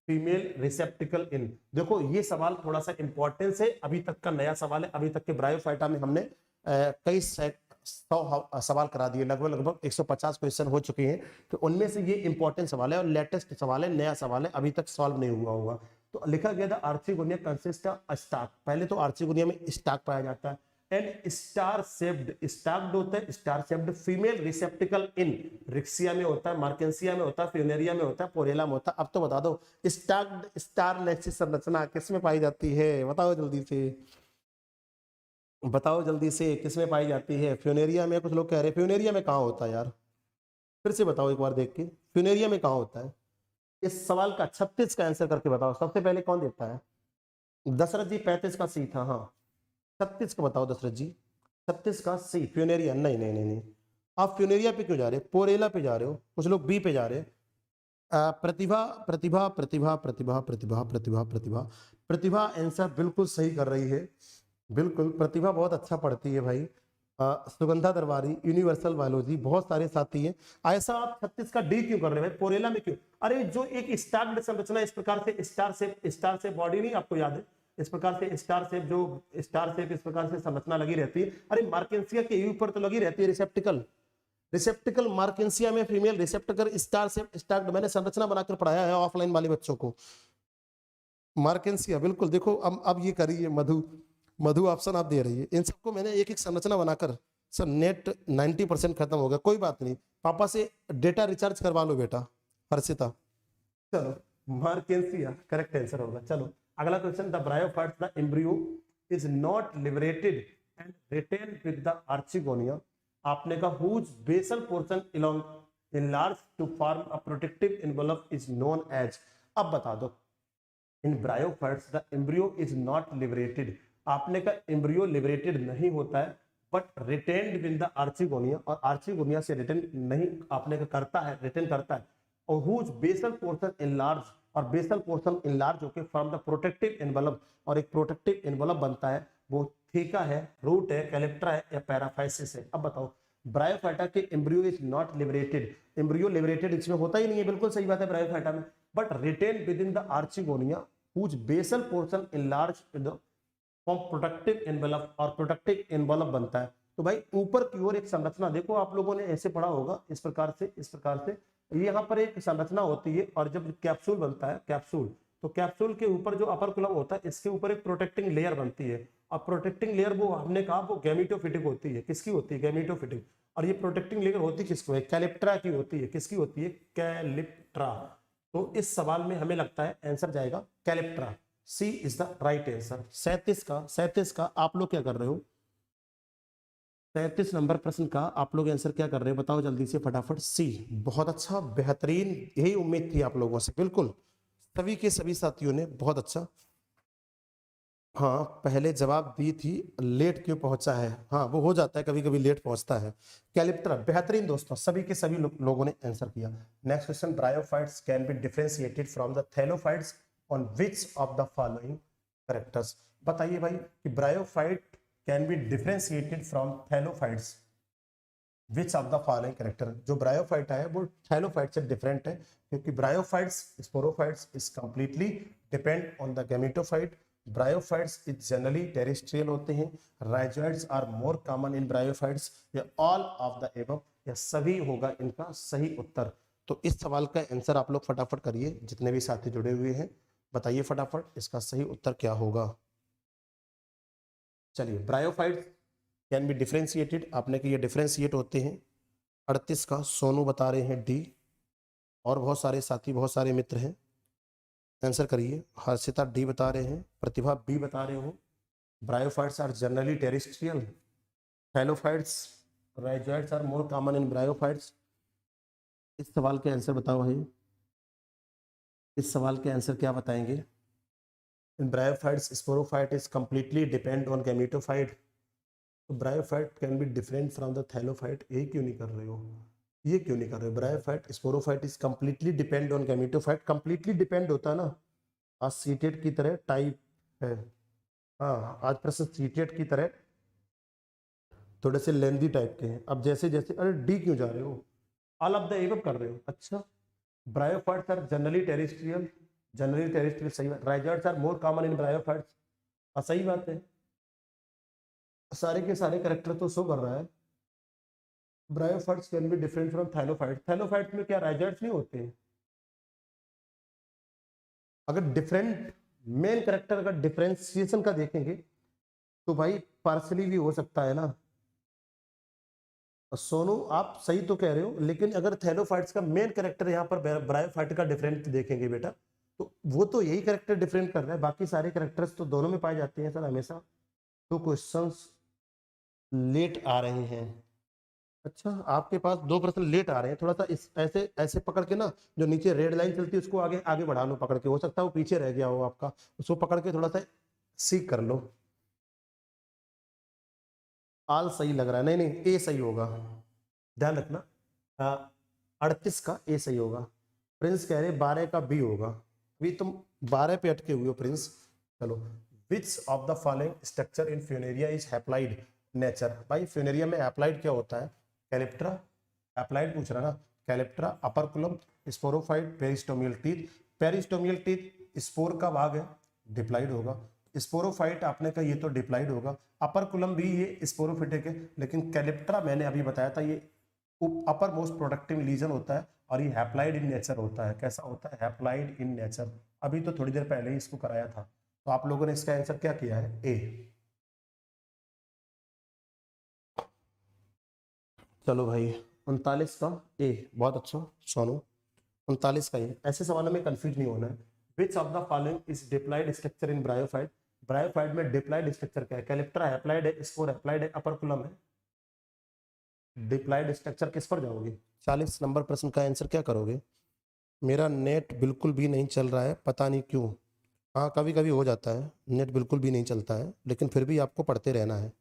female receptacle in. देखो ये सवाल थोड़ा सा इंपॉर्टेंस है, अभी तक का नया सवाल है। अभी तक के ब्रायोफाइटा में हमने कई 100 सवाल करा दिए, लगभग 150 क्वेश्चन हो चुके हैं, तो उनमें से ये इंपॉर्टेंट सवाल है और लेटेस्ट सवाल है, नया सवाल है, अभी तक सॉल्व नहीं हुआ होगा। तो लिखा गया था आर्चिगोनिया कंसिस्ट ऑफ स्टार्क। पहले तो आर्चिगोनिया में स्टार्क पाया जाता है एंड स्टार शेप्ड, स्टार्क्ड होता है, स्टार शेप्ड फीमेल रिसेप्टिकल इन, रिक्सिया में होता है, मार्केंसिया में होता है, फ्यूनेरिया में होता है, पोरेला में होता है। अब तो बता दो, स्टार्क्ड स्टार लेक्सिस संरचना किसमें पाई जाती है, बताओ जल्दी से, बताओ जल्दी से, किसमें पाई जाती है? फ्यूनेरिया में। कुछ लोग कह रहे हैं फ्यूनेरिया में कहाँ होता है यार, फिर से बताओ एक बार देख के, फ्यूनेरिया में कहाँ होता है? इस सवाल का 36 का आंसर करके बताओ। सबसे पहले कौन देता है? दशरथ जी 35 का सी था, हाँ 36 का बताओ दशरथ जी। 36 का सी फ्यूनेरिया। नहीं नहीं नहीं नहीं, आप फ्यूनेरिया पे क्यों जा रहे हो? पोरेला पे जा रहे हो, कुछ लोग बी पे जा रहे हैं। प्रतिभा प्रतिभा प्रतिभा प्रतिभा प्रतिभा प्रतिभा प्रतिभा प्रतिभा आंसर बिल्कुल सही कर रही है, बिल्कुल। प्रतिभा बहुत अच्छा पढ़ती है भाई। सुगंधा दरबारी, यूनिवर्सल बायोलॉजी, बहुत सारे साथी हैं। ऐसा आप 36 का डी क्यों कर रहे हैं भाई, पोरेला में क्यों? अरे जो एक स्टार्क्ड संरचना इस प्रकार से स्टार शेप बॉडी, नहीं आपको याद है? इस प्रकार से स्टार शेप, जो स्टार शेप इस प्रकार से संरचना लगी रहती है। अरे मार्केंसिया के ऊपर तो लगी रहती है रिसेप्टिकल, रिसेप्टिकल मार्केंसिया में फीमेल रिसेप्टिकल स्टार शेप स्टार्क्ड। मैंने संरचना बनाकर पढ़ाया है ऑफलाइन वाले बच्चों को। मार्केंसिया बिल्कुल, देखो अब ये करिए, मधु मधु ऑप्शन आप दे रही है। इन सबको मैंने एक एक संरचना बनाकर, सर नेट 90% खत्म हो गया, कोई बात नहीं, पापा से डेटा रिचार्ज करवा लो बेटा, हर्षिता। चलो मार्केंसिया करेक्ट आंसर होगा। चलो अगला question, the bryophytes the embryo is not liberated and retain with the archegonia. आपने कहा whose basal portion along enlarge to form a protective envelope is known as. अब बता दो, in bryophytes the embryo is not liberated. आपने कहा embryo liberated नहीं होता है but retained with the archegonia, और आर्चिगोनिया से रिटेन नहीं आपने कहा करता है, रिटेन करता है। और हुज बेसल पोर्शन इनलार्ज, और बेसल पोर्शन इनलार्ज होकर फ्रॉम द प्रोटेक्टिव एनवेलप, और एक प्रोटेक्टिव एनवेलप बनता है, वो थीका है, रूट है, कैलेप्ट्रा है या पैराफाइसिस है। अब बताओ, ब्रायोफाइटा के embryo is not liberated, embryo liberated इसमें होता ही नहीं है, बिल्कुल सही बात है ब्रायोफाइटा में, but retain within the archegonia whose basal portion enlarge form protective envelope, और प्रोटेक्टिव एनवेलप बनता है। तो भाई ऊपर की ओर एक संरचना, देखो आप लोगों ने ऐसे पढ़ा होगा, इस प्रकार से, इस प्रकार से यहाँ पर एक संरचना होती है, और जब कैप्सूल बनता है, कैप्सूल, तो कैप्सूल के ऊपर जो अपर कुलम होता है, इसके ऊपर एक प्रोटेक्टिंग लेयर बनती है, और प्रोटेक्टिंग लेयर वो हमने कहा वो गैमेटोफिटिक होती है। किसकी होती है? गैमेटोफिटिक। और ये प्रोटेक्टिंग लेयर होती किसको है? कैलिप्ट्रा की होती है। किसकी होती है? कैलिप्ट्रा। तो इस सवाल में हमें लगता है आंसर जाएगा calyptra, C is the right answer. 37 का आप लोग क्या कर रहे हो? 37 नंबर प्रश्न का आप लोग आंसर क्या कर रहे हो, बताओ जल्दी से फटाफट। सी, बहुत अच्छा, बेहतरीन, यही उम्मीद थी आप लोगों से, बिल्कुल सभी के सभी साथियों ने, बहुत अच्छा। हाँ पहले जवाब दी थी, लेट क्यों पहुंचा है, हाँ वो हो जाता है, कभी कभी लेट पहुंचता है। कैलिप्ट्रा, बेहतरीन दोस्तों, सभी के सभी लोगों ने आंसर किया। Next question, bryophytes can be differentiated from the thallophytes on which of the following characters. बताइए भाई कि bryophyte can be differentiated from thallophytes which of the following character. जो ब्रायोफाइट है वो थैलोफाइट से डिफरेंट है, क्योंकि bryophytes sporophytes is completely depend on the gametophyte. Bryophytes is generally terrestrial होते हैं। Rhizoids are more common in bryophytes. या all of the above, या सभी होगा इनका सही उत्तर। तो इस सवाल का आंसर आप लोग फटाफट करिए, जितने भी साथी जुड़े हुए हैं बताइए फटाफट इसका सही उत्तर क्या होगा। चलिए, ब्रायोफाइट्स कैन बी डिफरेंशिएटेड, आपने कि ये डिफरेंशिएट होते हैं। 38 का सोनू बता रहे हैं डी, और बहुत सारे साथी, बहुत सारे मित्र हैं, आंसर करिए। हर्षिता डी बता रहे हैं, प्रतिभा बी बता रहे हो। Bryophytes are generally terrestrial, thallophytes rhizoids are more common in bryophytes. इस सवाल के आंसर बताओ भाई, इस सवाल के आंसर क्या बताएंगे? In bryophytes sporophyte is completely depend on gametophyte. तो bryophyte can be different from the thallophyte, यही क्यों नहीं कर रहे हो, ये क्यों नहीं कर रहे हो? Bryophyte sporophyte is completely depend on gametophyte, completely depend होता है ना, आज सीटेट की तरह टाइप है। हाँ, आज प्रश्न सीटेट की तरह थोड़े से लेंदी टाइप के हैं। अब जैसे जैसे, अरे डी क्यों जा रहे हो, ऑल ऑफ द एबव कर रहे हो। अच्छा, bryophytes are generally terrestrial, generally terrestrial सही बात। Rhizoids are more common in bryophytes, सही बात है। सारे के सारे करेक्टर तो शो कर रहा है। Bryophytes can be different from thallophytes, thallophytes में क्या राइजर्ड्स नहीं होते हैं? अगर डिफरेंट मेन करेक्टर अगर डिफरेंशिएशन का देखेंगे तो भाई पार्सली भी हो सकता है ना। सोनू आप सही तो कह रहे हो, लेकिन अगर थैलोफाइट्स का मेन कैरेक्टर यहाँ पर ब्रायोफाइट का डिफरेंट देखेंगे बेटा, तो वो तो यही कैरेक्टर डिफरेंट कर रहा है, बाकी सारे कैरेक्टर्स तो दोनों में पाए जाते हैं सर हमेशा। तो क्वेश्चंस लेट आ रहे हैं। अच्छा, आपके पास दो प्रश्न लेट आ रहे हैं, थोड़ा सा इस ऐसे ऐसे पकड़ के ना, जो नीचे रेड लाइन चलती है उसको आगे आगे बढ़ा लो पकड़ के, हो सकता है वो पीछे रह गया हो आपका, उसको पकड़ के थोड़ा सा सीख कर लो। आल सही लग रहा है, नहीं नहीं ए सही होगा, ध्यान रखना। 38 का ए सही होगा। प्रिंस कह रहे 12 का बी होगा, अभी तुम 12 पे अटके हुए हो प्रिंस। चलो, which of the following structure in Funaria is haploid nature. भाई फ्यूनेरिया में एप्लाइड क्या होता है? कैलिप्ट्रा, एप्लाइड पूछ रहा ना। Calyptra, operculum, sporophyte, peristomial teeth. Peristomial teeth spore का भाग है, डिप्लाइड होगा। स्पोरोफाइट आपने कहा ये तो डिप्लाइड होगा। अपरकुलम भी ये स्पोरोफिटिक है, लेकिन कैलिप्ट्रा मैंने अभी बताया था ये अपर मोस्ट प्रोडक्टिव लीजन होता है और ये हैप्लाइड इन नेचर होता है। कैसा होता है? Haploid in nature. अभी तो थोड़ी देर पहले ही इसको कराया था। तो आप लोगों ने इसका आंसर क्या किया है? ए। चलो भाई, 39 का ए, बहुत अच्छा सोनू। 39 का ये, ऐसे सवालों में कंफ्यूज नहीं होना है। विच of the following is diploid structure in bryophyte. Bryophyte में डिप्लाइड स्ट्रक्चर क्या है? कैलिप्ट्रा हैप्लाइड है, स्पोर हैप्लाइड है, अपरकुलम है। डिप्लाइड स्ट्रक्चर किस पर जाओगे? 40 नंबर प्रश्न का आंसर क्या करोगे? मेरा नेट बिल्कुल भी नहीं चल रहा है, पता नहीं क्यों। हाँ, कभी कभी हो जाता है, नेट बिल्कुल भी नहीं चलता है, लेकिन फिर भी आपको पढ़ते रहना है।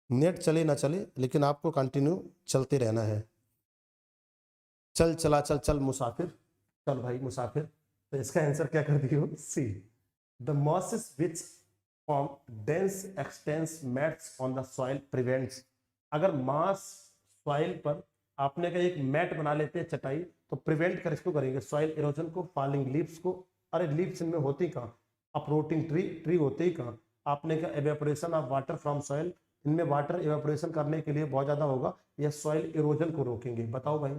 नेट चले ना चले, लेकिन आपको कंटिन्यू चलते रहना है। चल चला चल चल मुसाफिर, चल भाई मुसाफिर। तो इसका आंसर क्या कर दियो? C. The mosses which form dense extensive mats on the soil prevents. अगर मास सॉइल पर आपने का एक मैट बना लेते हैं, चटाई, तो प्रिवेंट कर इसको करेंगे सॉइल इरोजन को, फॉलिंग लीव्स को। अरे लीव्स इनमें होती कहाँ? अपरूटिंग ट्री, ट्री होते ही कहाँ? आपने का evaporation of water from soil, इनमें वाटर एवेपोरेशन करने के लिए बहुत ज्यादा होगा, यह सॉइल इरोजन को रोकेंगे। बताओ भाई,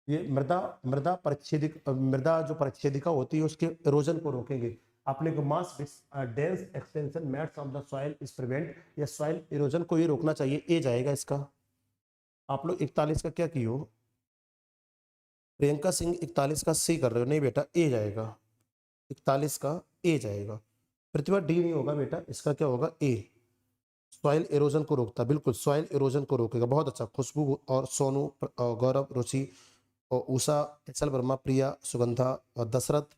ये मृदा मृदा परिच्छेदिक मृदा जो परिच्छेदिका होती है उसके इरोजन को रोकेंगे। आपने को moss dense extension mats of the soil is prevent, या सॉइल इरोजन को ही रोकना चाहिए, ए जाएगा इसका। आप लोग 41 का क्या किए हो? प्रियंका सिंह 41 का सी कर रहे हो? नहीं बेटा, ए जाएगा। 41 का ए जाएगा। प्रतिभा डी नहीं होगा बेटा, इसका क्या होगा? ए। सॉइल इरोजन को रोकता, बिल्कुल सॉइल इरोजन को रोकेगा, बहुत अच्छा। खुशबू और सोनू और गौरव, रुचि और उषा, एचएल वर्मा, प्रिया, सुगंधा और दशरथ,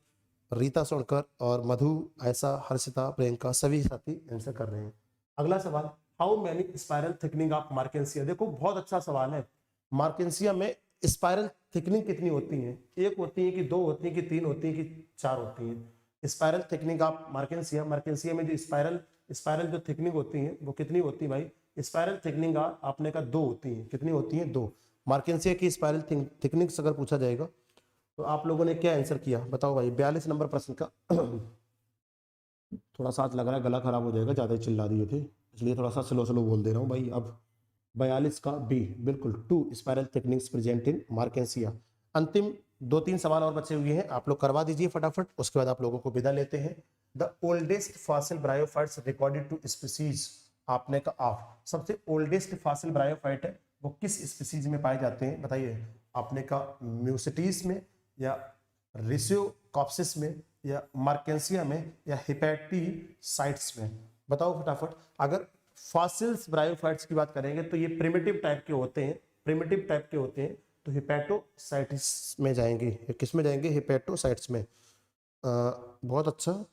रीता सोनकर और मधु, ऐसा, हर्षिता, प्रियंका, सभी साथी आंसर कर रहे हैं। अगला सवाल, how many spiral thickening of मार्केंसिया। देखो बहुत अच्छा सवाल है। मार्केंसिया में स्पाइरल थिकनिंग कितनी होती है? एक होती है कि दो होती है कि तीन होती है कि चार होती है? स्पाइरल थिकनिंग ऑफ मार्केंसिया, मार्केंसिया में जो स्पाइरल स्पाइरल जो थिकनिंग होती है वो कितनी होती है भाई? स्पाइरल थिकनिंग आपने का दो होती है। कितनी होती है? दो। मार्केंसिया की स्पाइरल थिकनिंग अगर पूछा जाएगा तो आप लोगों ने क्या आंसर किया बताओ भाई? 42 नंबर प्रश्न का थोड़ा सा लग रहा है गला खराब हो जाएगा, ज्यादा ही चिल्ला दिए थे, इसलिए थोड़ा सा स्लो स्लो बोल दे रहा हूँ भाई। अब 42 का बी, बिल्कुल, two spiral techniques present in Marchantia. अंतिम दो तीन सवाल और बचे हुए हैं, आप लोग करवा दीजिए फटाफट, उसके बाद आप लोगों को विदा लेते हैं। The oldest fossil bryophytes recorded two species, आपने का ऑफ, सबसे ओल्डेस्ट फॉसिल ब्रायोफाइट है वो किस स्पीसीज में पाए जाते हैं बताइए? आपने का म्यूसिटीज में, या रिसियोकॉप्सिस में, या मार्केंसिया में, या हिपैटिसाइट्स में? बताओ फटाफट। अगर फॉसिल्स ब्रायोफाइट्स की बात करेंगे तो ये प्रिमिटिव टाइप के होते हैं, प्रिमिटिव टाइप के होते हैं, तो हिपैटोसाइट्स में जाएंगे। किस में जाएंगे? हिपैटोसाइट्स में। बहुत अच्छा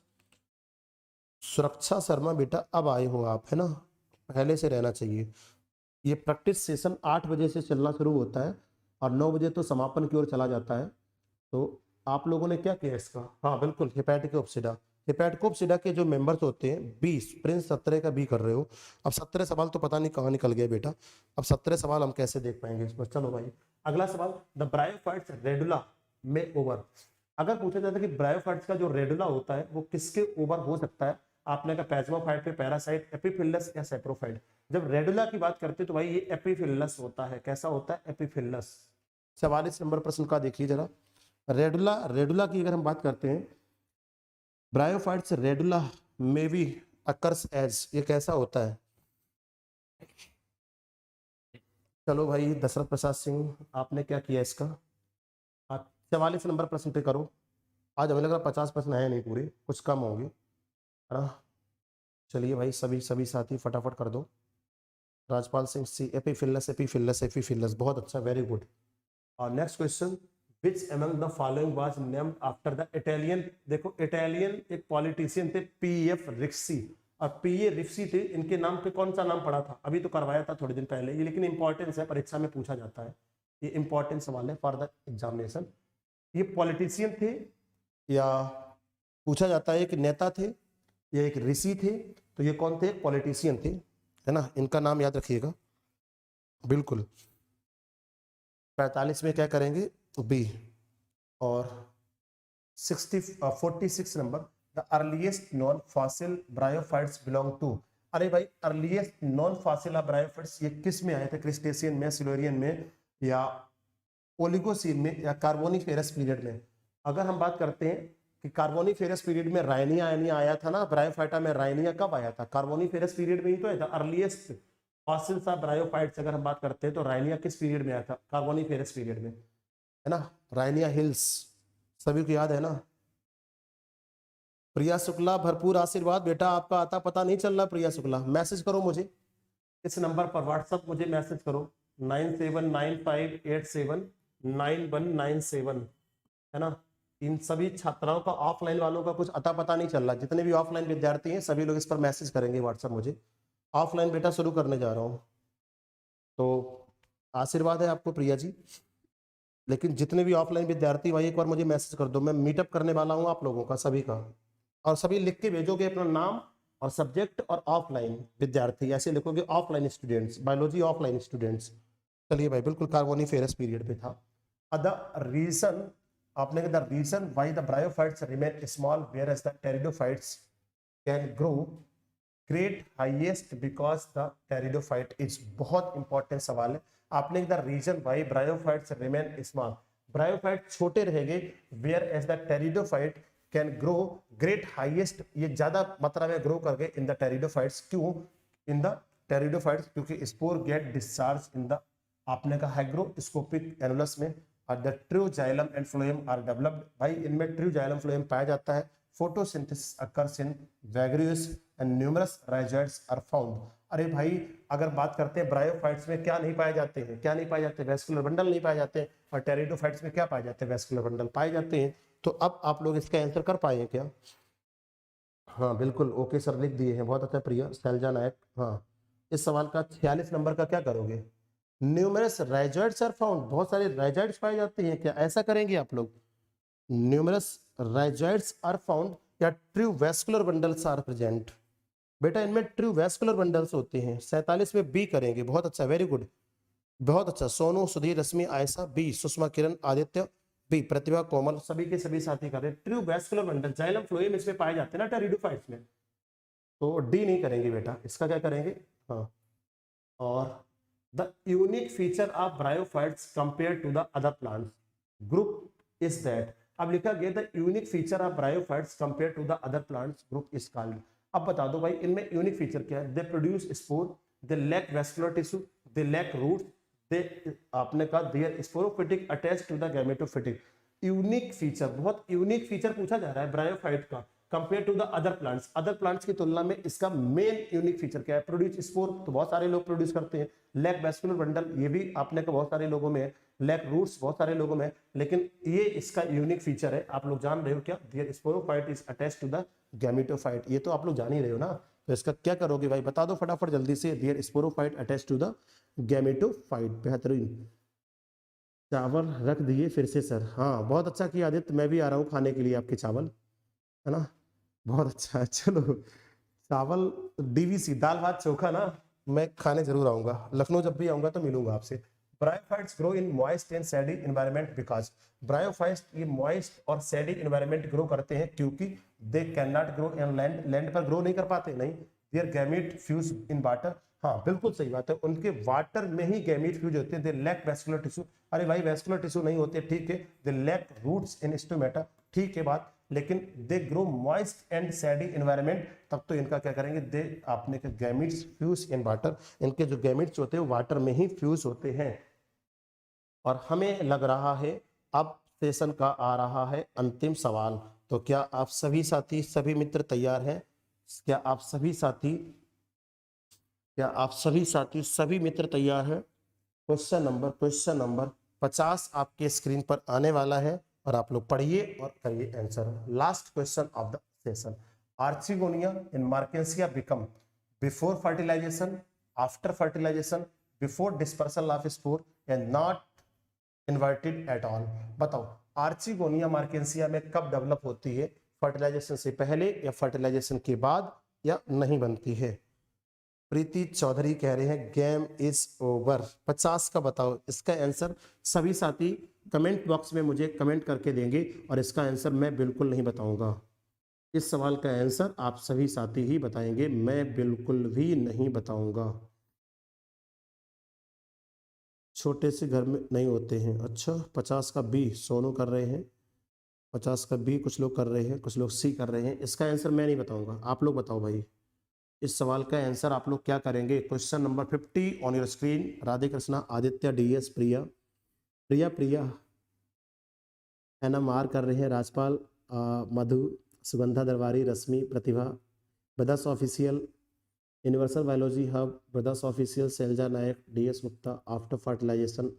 सुरक्षा शर्मा बेटा, अब आए हो आप, है ना, पहले से रहना चाहिए। ये प्रैक्टिस सेशन 8 बजे से चलना शुरू होता है और 9 बजे तो समापन की ओर चला जाता है। तो आप लोगों ने क्या किया इसका? हाँ बिल्कुल, हिपैटिक ऑप्सिडा। हेपेटोकोप्सिडा के जो मेंबर्स होते हैं 20, प्रिंस 17 का बी कर रहे हो। अब 17 सवाल तो पता नहीं कहाँ निकल गया बेटा, अब 17 सवाल हम कैसे देख पाएंगे इस पर। चलो भाई अगला सवाल, द ब्रायोफाइट्स रेडुला में ओवर। अगर पूछा जाता है कि ब्रायोफाइट्स का जो रेडुला होता है वो किसके ओवर हो सकता है, आपने कहा पैज्मोफाइट पे, पैरासाइट, एपिफिलस या सेप्रोफाइट। जब रेडुला की बात करते हैं तो भाई ये एपिफिलस होता है। कैसा होता है? एपिफिलस। 44 नंबर प्रश्न का देखिए जरा, रेडुला, रेडुला की अगर हम बात करते हैं, ब्रायोफाइट्स रेडुला में भी अकर्स एज, ये कैसा होता है? चलो भाई दशरथ प्रसाद सिंह आपने क्या किया इसका, आप 44 नंबर प्रश्न पे करो। आज हमें लग रहा 50 प्रश्न है नहीं, पूरे कुछ कम होंगे, है ना। चलिए भाई सभी सभी साथी फटाफट कर दो। राजपाल सिंह सी, एपिफिलस एपिफिलस एपिफिलस, बहुत अच्छा, वेरी गुड। और next question, which among the following was named after the Italian. देखो इटालियन एक पॉलिटिशियन थे पीएफ रिक्सी, और पीए रिक्सी थे, इनके नाम पे कौन सा नाम पड़ा था? अभी तो करवाया था थोड़े दिन पहले ये, लेकिन इंपॉर्टेंस है, परीक्षा में पूछा जाता है, ये इंपॉर्टेंट सवाल है फॉर द एग्जामिनेशन। ये पॉलिटिशियन थे या पूछा जाता है कि नेता थे या एक ऋषि थे, तो ये कौन थे? पॉलिटिशियन थे, है ना, इनका नाम याद रखिएगा बिल्कुल। 45 में क्या करेंगे? बी। और 46 number, the earliest non fossil bryophytes belong to. अरे भाई अर्लीस्ट नॉन फॉसिल ब्रायोफाइट्स ये किस में आए थे? क्रिस्टेशियन में, सिल्वेरियन में, या ओलिगोसीन में, या कार्बोनिफेरस पीरियड में? अगर हम बात करते हैं कि कार्बोनिफेरस पीरियड में राइनिया आयनिया आया था ना, ब्रायोफाइटा में राइनिया कब आया था? कार्बोनिफेरस पीरियड में ही तो आया था। अर्लीस्ट फॉसिल्स ऑफ ब्रायोफाइट्स अगर हम बात करते हैं तो राइनिया किस पीरियड में आया था? कार्बोनिफेरस पीरियड में, है ना। राइनिया हिल्स सभी को याद है ना। प्रिया शुक्ला भरपूर आशीर्वाद बेटा, आपका आता पता नहीं चल रहा। प्रिया शुक्ला मैसेज करो मुझे इस नंबर पर, व्हाट्सएप मुझे मैसेज करो 9795879197, है ना। इन सभी छात्राओं का, ऑफलाइन वालों का कुछ अता पता नहीं चल रहा, जितने भी ऑफलाइन विद्यार्थी हैं सभी लोग इस पर मैसेज करेंगे व्हाट्सएप मुझे। ऑफलाइन बेटा शुरू करने जा रहा हूँ, तो आशीर्वाद है आपको प्रिया जी। लेकिन जितने भी ऑफलाइन विद्यार्थी भाई एक बार मुझे मैसेज कर दो, मैं मीटअप करने वाला हूँ आप लोगों का सभी का, और सभी लिख के भेजोगे अपना नाम और सब्जेक्ट, और ऑफलाइन विद्यार्थी ऐसे लिखोगे, offline students, biology offline students. चलिए भाई बिल्कुल कार्बोनिफेरस पीरियड पे था। द रीजन, आपने कहा the reason why the bryophytes remain small whereas the pteridophytes can grow great highest because the pteridophyte is, बहुत इंपॉर्टेंट सवाल है। आपने the reason why bryophytes remain small, bryophyte छोटे रहेंगे, whereas the pteridophyte can grow great highest, ये ज्यादा मात्रा में ग्रो करके इन द टेरिडोफाइट्स। क्यों इन द टेरिडोफाइट्स? क्योंकि spore get discharge in the, आपने कहा हाइग्रोस्कोपिक एनुलस में, और the true xylem and phloem are developed. भाई इनमें ट्रू जाइलम फ्लोएम पाया जाता है। Photosynthesis occurs in various and numerous rhizoids are found. अरे भाई अगर बात करते हैं ब्रायोफाइट्स में क्या नहीं पाए जाते हैं, क्या नहीं पाए जाते? वेस्कुलर बंडल नहीं पाए जाते हैं। और टेरिडोफाइट्स में क्या पाए जाते हैं? वेस्कुलर बंडल पाए जाते हैं। तो अब आप लोग इसका आंसर कर पाए क्या? हाँ बिल्कुल, ओके सर लिख दिए हैं, बहुत अच्छा प्रिया शैलजा नायक। हाँ इस सवाल का 46 नंबर का क्या करोगे? न्यूमरस राइजोइड्स आर फाउंड, बहुत सारे राइजोइड्स पाए जाते हैं क्या, ऐसा करेंगे आप लोग? न्यूमरस राइजोइड्स आर फाउंड या true vascular bundles are present? बेटा इनमें ट्रू वेस्कुलर बंडल्स होते हैं। 47 में बी करेंगे, बहुत अच्छा, वेरी गुड, बहुत अच्छा। सोनू, सुधीर, रश्मि, आयशा बी, सुषमा, किरण, आदित्य बी, प्रतिभा, कोमल, सभी के सभी साथी कर रहे हैं। True vascular bundle xylem phloem इसमें पाए जाते हैं ना टेरिडोफाइट्स में, तो डी नहीं करेंगे बेटा, इसका क्या करेंगे? हाँ। और the unique feature of bryophytes compare to the other plants group is that. अब लिखा गया the unique feature of bryophytes compare to the other plants group is called. अब बता दो भाई इनमें यूनिक फीचर क्या है? They produce spore, they lack vascular tissue, they lack roots, they, आपने कहा their sporophytic attached to the gametophytic. Unique feature, बहुत यूनिक फीचर पूछा जा रहा है ब्रायोफाइट का compare to the other plants, other plants की तुलना में इसका मेन यूनिक फीचर क्या है? प्रोड्यूस स्पोर, तो बहुत सारे लोग प्रोड्यूस करते हैं। लैक वेस्कुलर बंडल, ये भी आपने कहा बहुत सारे लोगों में है। लैक रूट्स बहुत सारे लोगों में, लेकिन ये इसका यूनिक फीचर है। आप लोग जान रहे हो क्या? Their sporophyte is attached to the gametophyte, ये तो आप लोग जान ही रहे हो ना। तो इसका क्या करोगे भाई, बता दो फटाफट जल्दी से। Their sporophyte attached to the gametophyte, बेहतरीन। चावल रख दिए फिर से सर, हाँ बहुत अच्छा किया आदित्य, मैं भी आ रहा हूँ खाने के लिए आपके चावल, है ना। बहुत अच्छा है। चलो, चावल डीवीसी दाल भात चोखा ना, मैं खाने जरूर आऊंगा, लखनऊ जब भी आऊंगा तो मिलूंगा आपसे। Bryophytes grow in moist and shady environment because, bryophytes ये मॉइस्ट और सैडी एनवायरनमेंट ग्रो करते हैं क्योंकि they can not grow in land, land पर ग्रो नहीं कर पाते, नहीं। Their gamete fuse in water, हाँ बिल्कुल सही बात है, उनके वाटर में ही गैमीट फ्यूज होते हैं। दे लैक वेस्कुलर टिश्यू, अरे भाई वेस्कुलर टिश्यू नहीं होते, ठीक है। They lack roots in stomata, ठीक है बात, लेकिन they grow moist and shady environment, तब तो इनका क्या करेंगे, दे आपने के गैमिट्स फ्यूज इन वाटर, इनके जो गैमिट्स होते हैं वाटर में ही फ्यूज होते हैं। और हमें लग रहा है अब सेशन का आ रहा है अंतिम सवाल, तो क्या आप सभी साथी सभी मित्र तैयार हैं? क्या आप सभी साथी, क्या आप सभी साथी सभी मित्र तैयार हैं? क्वेश्चन नंबर 50 आपके स्क्रीन पर आने वाला है और आप लोग पढ़िए और करिए answer. Last question of the session, archegonia in Marchantia become before fertilization, after fertilization, before dispersal of spore and not inverted at all. बताओ आर्चिगोनिया मार्केंसिया में कब डेवलप होती है, फर्टिलाइजेशन से पहले या फर्टिलाइजेशन के बाद, या नहीं बनती है? प्रीति चौधरी कह रहे हैं गेम इज ओवर। 50 का बताओ इसका आंसर, सभी साथी कमेंट बॉक्स में मुझे कमेंट करके देंगे और इसका आंसर मैं बिल्कुल नहीं बताऊंगा। इस सवाल का आंसर आप सभी साथी ही बताएंगे, मैं बिल्कुल भी नहीं बताऊंगा। छोटे से घर में नहीं होते हैं, अच्छा। 50 का बी सोनू कर रहे हैं, 50 का बी कुछ लोग कर रहे हैं, कुछ लोग सी कर रहे हैं। इसका आंसर मैं नहीं बताऊंगा, आप लोग बताओ भाई। इस सवाल का आंसर आप लोग क्या करेंगे? Question number 50 on your screen. Radhe Krishna, Aditya, DS, Priya, Priya Priya NMR कर रहे हैं, Rajpal, Madhu, Sugandha Darbari, Rashmi, Pratibha, brothers official, universal biology hub, brothers official, Shailaja Nayak, DS Gupta, after fertilisation,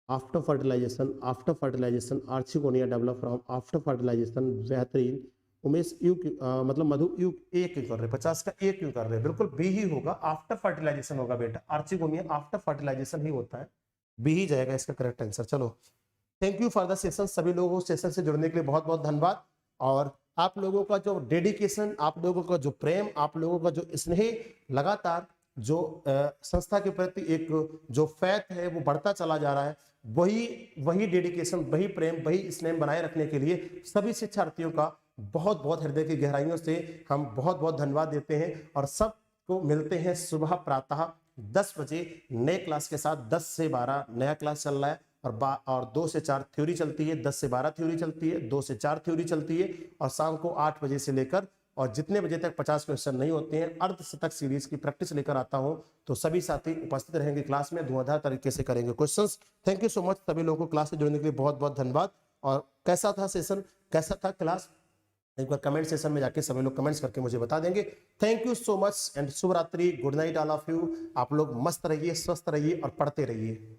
after fertilisation, after fertilisation, archegonia develop from after fertilisation, बेहतरीन। उमेश यू मतलब मधु यू ए क्यों कर रहे हैं? 50 का ए क्यों कर रहे हैं? बिल्कुल बी ही होगा, आफ्टर फर्टिलाइजेशन होगा बेटा, आर्चिगोनिया आफ्टर फर्टिलाइजेशन ही होता है, बी ही जाएगा इसका करेक्ट आंसर। चलो, thank you for the session, सभी लोगों को सेशन से जुड़ने के लिए बहुत बहुत धन्यवाद। और आप लोगों का जो डेडिकेशन, आप लोगों का जो प्रेम, आप लोगों का जो स्नेह, लगातार जो संस्था के प्रति एक जो फैथ है वो बढ़ता चला जा रहा है, वही डेडिकेशन, वही प्रेम, वही स्नेह बनाए रखने के लिए सभी शिक्षार्थियों का बहुत बहुत हृदय की गहराइयों से हम बहुत बहुत धन्यवाद देते हैं। और सबको मिलते हैं सुबह प्रातः 10 बजे नए क्लास के साथ। 10 से 12 नया क्लास चल रहा है और 2 से 4 थ्योरी चलती है, 10 से 12 थ्योरी चलती है, 2 से 4 थ्योरी चलती है, और शाम को 8 बजे से लेकर और जितने बजे तक 50 क्वेश्चन नहीं होते हैं, अर्धशतक सीरीज की प्रैक्टिस लेकर आता हूं। तो सभी साथी उपस्थित रहेंगे क्लास में, धुआंधार तरीके से करेंगे questions. Thank you so much, सभी लोगों को क्लास से जुड़ने के लिए बहुत बहुत धन्यवाद। और कैसा था सेशन, कैसा था क्लास, एक बार कमेंट सेशन में जाके सभी लोग कमेंट्स करके मुझे बता देंगे। Thank you so much and शुभ रात्रि, good night all of you. आप लोग मस्त रहिए, स्वस्थ रहिए और पढ़ते रहिए।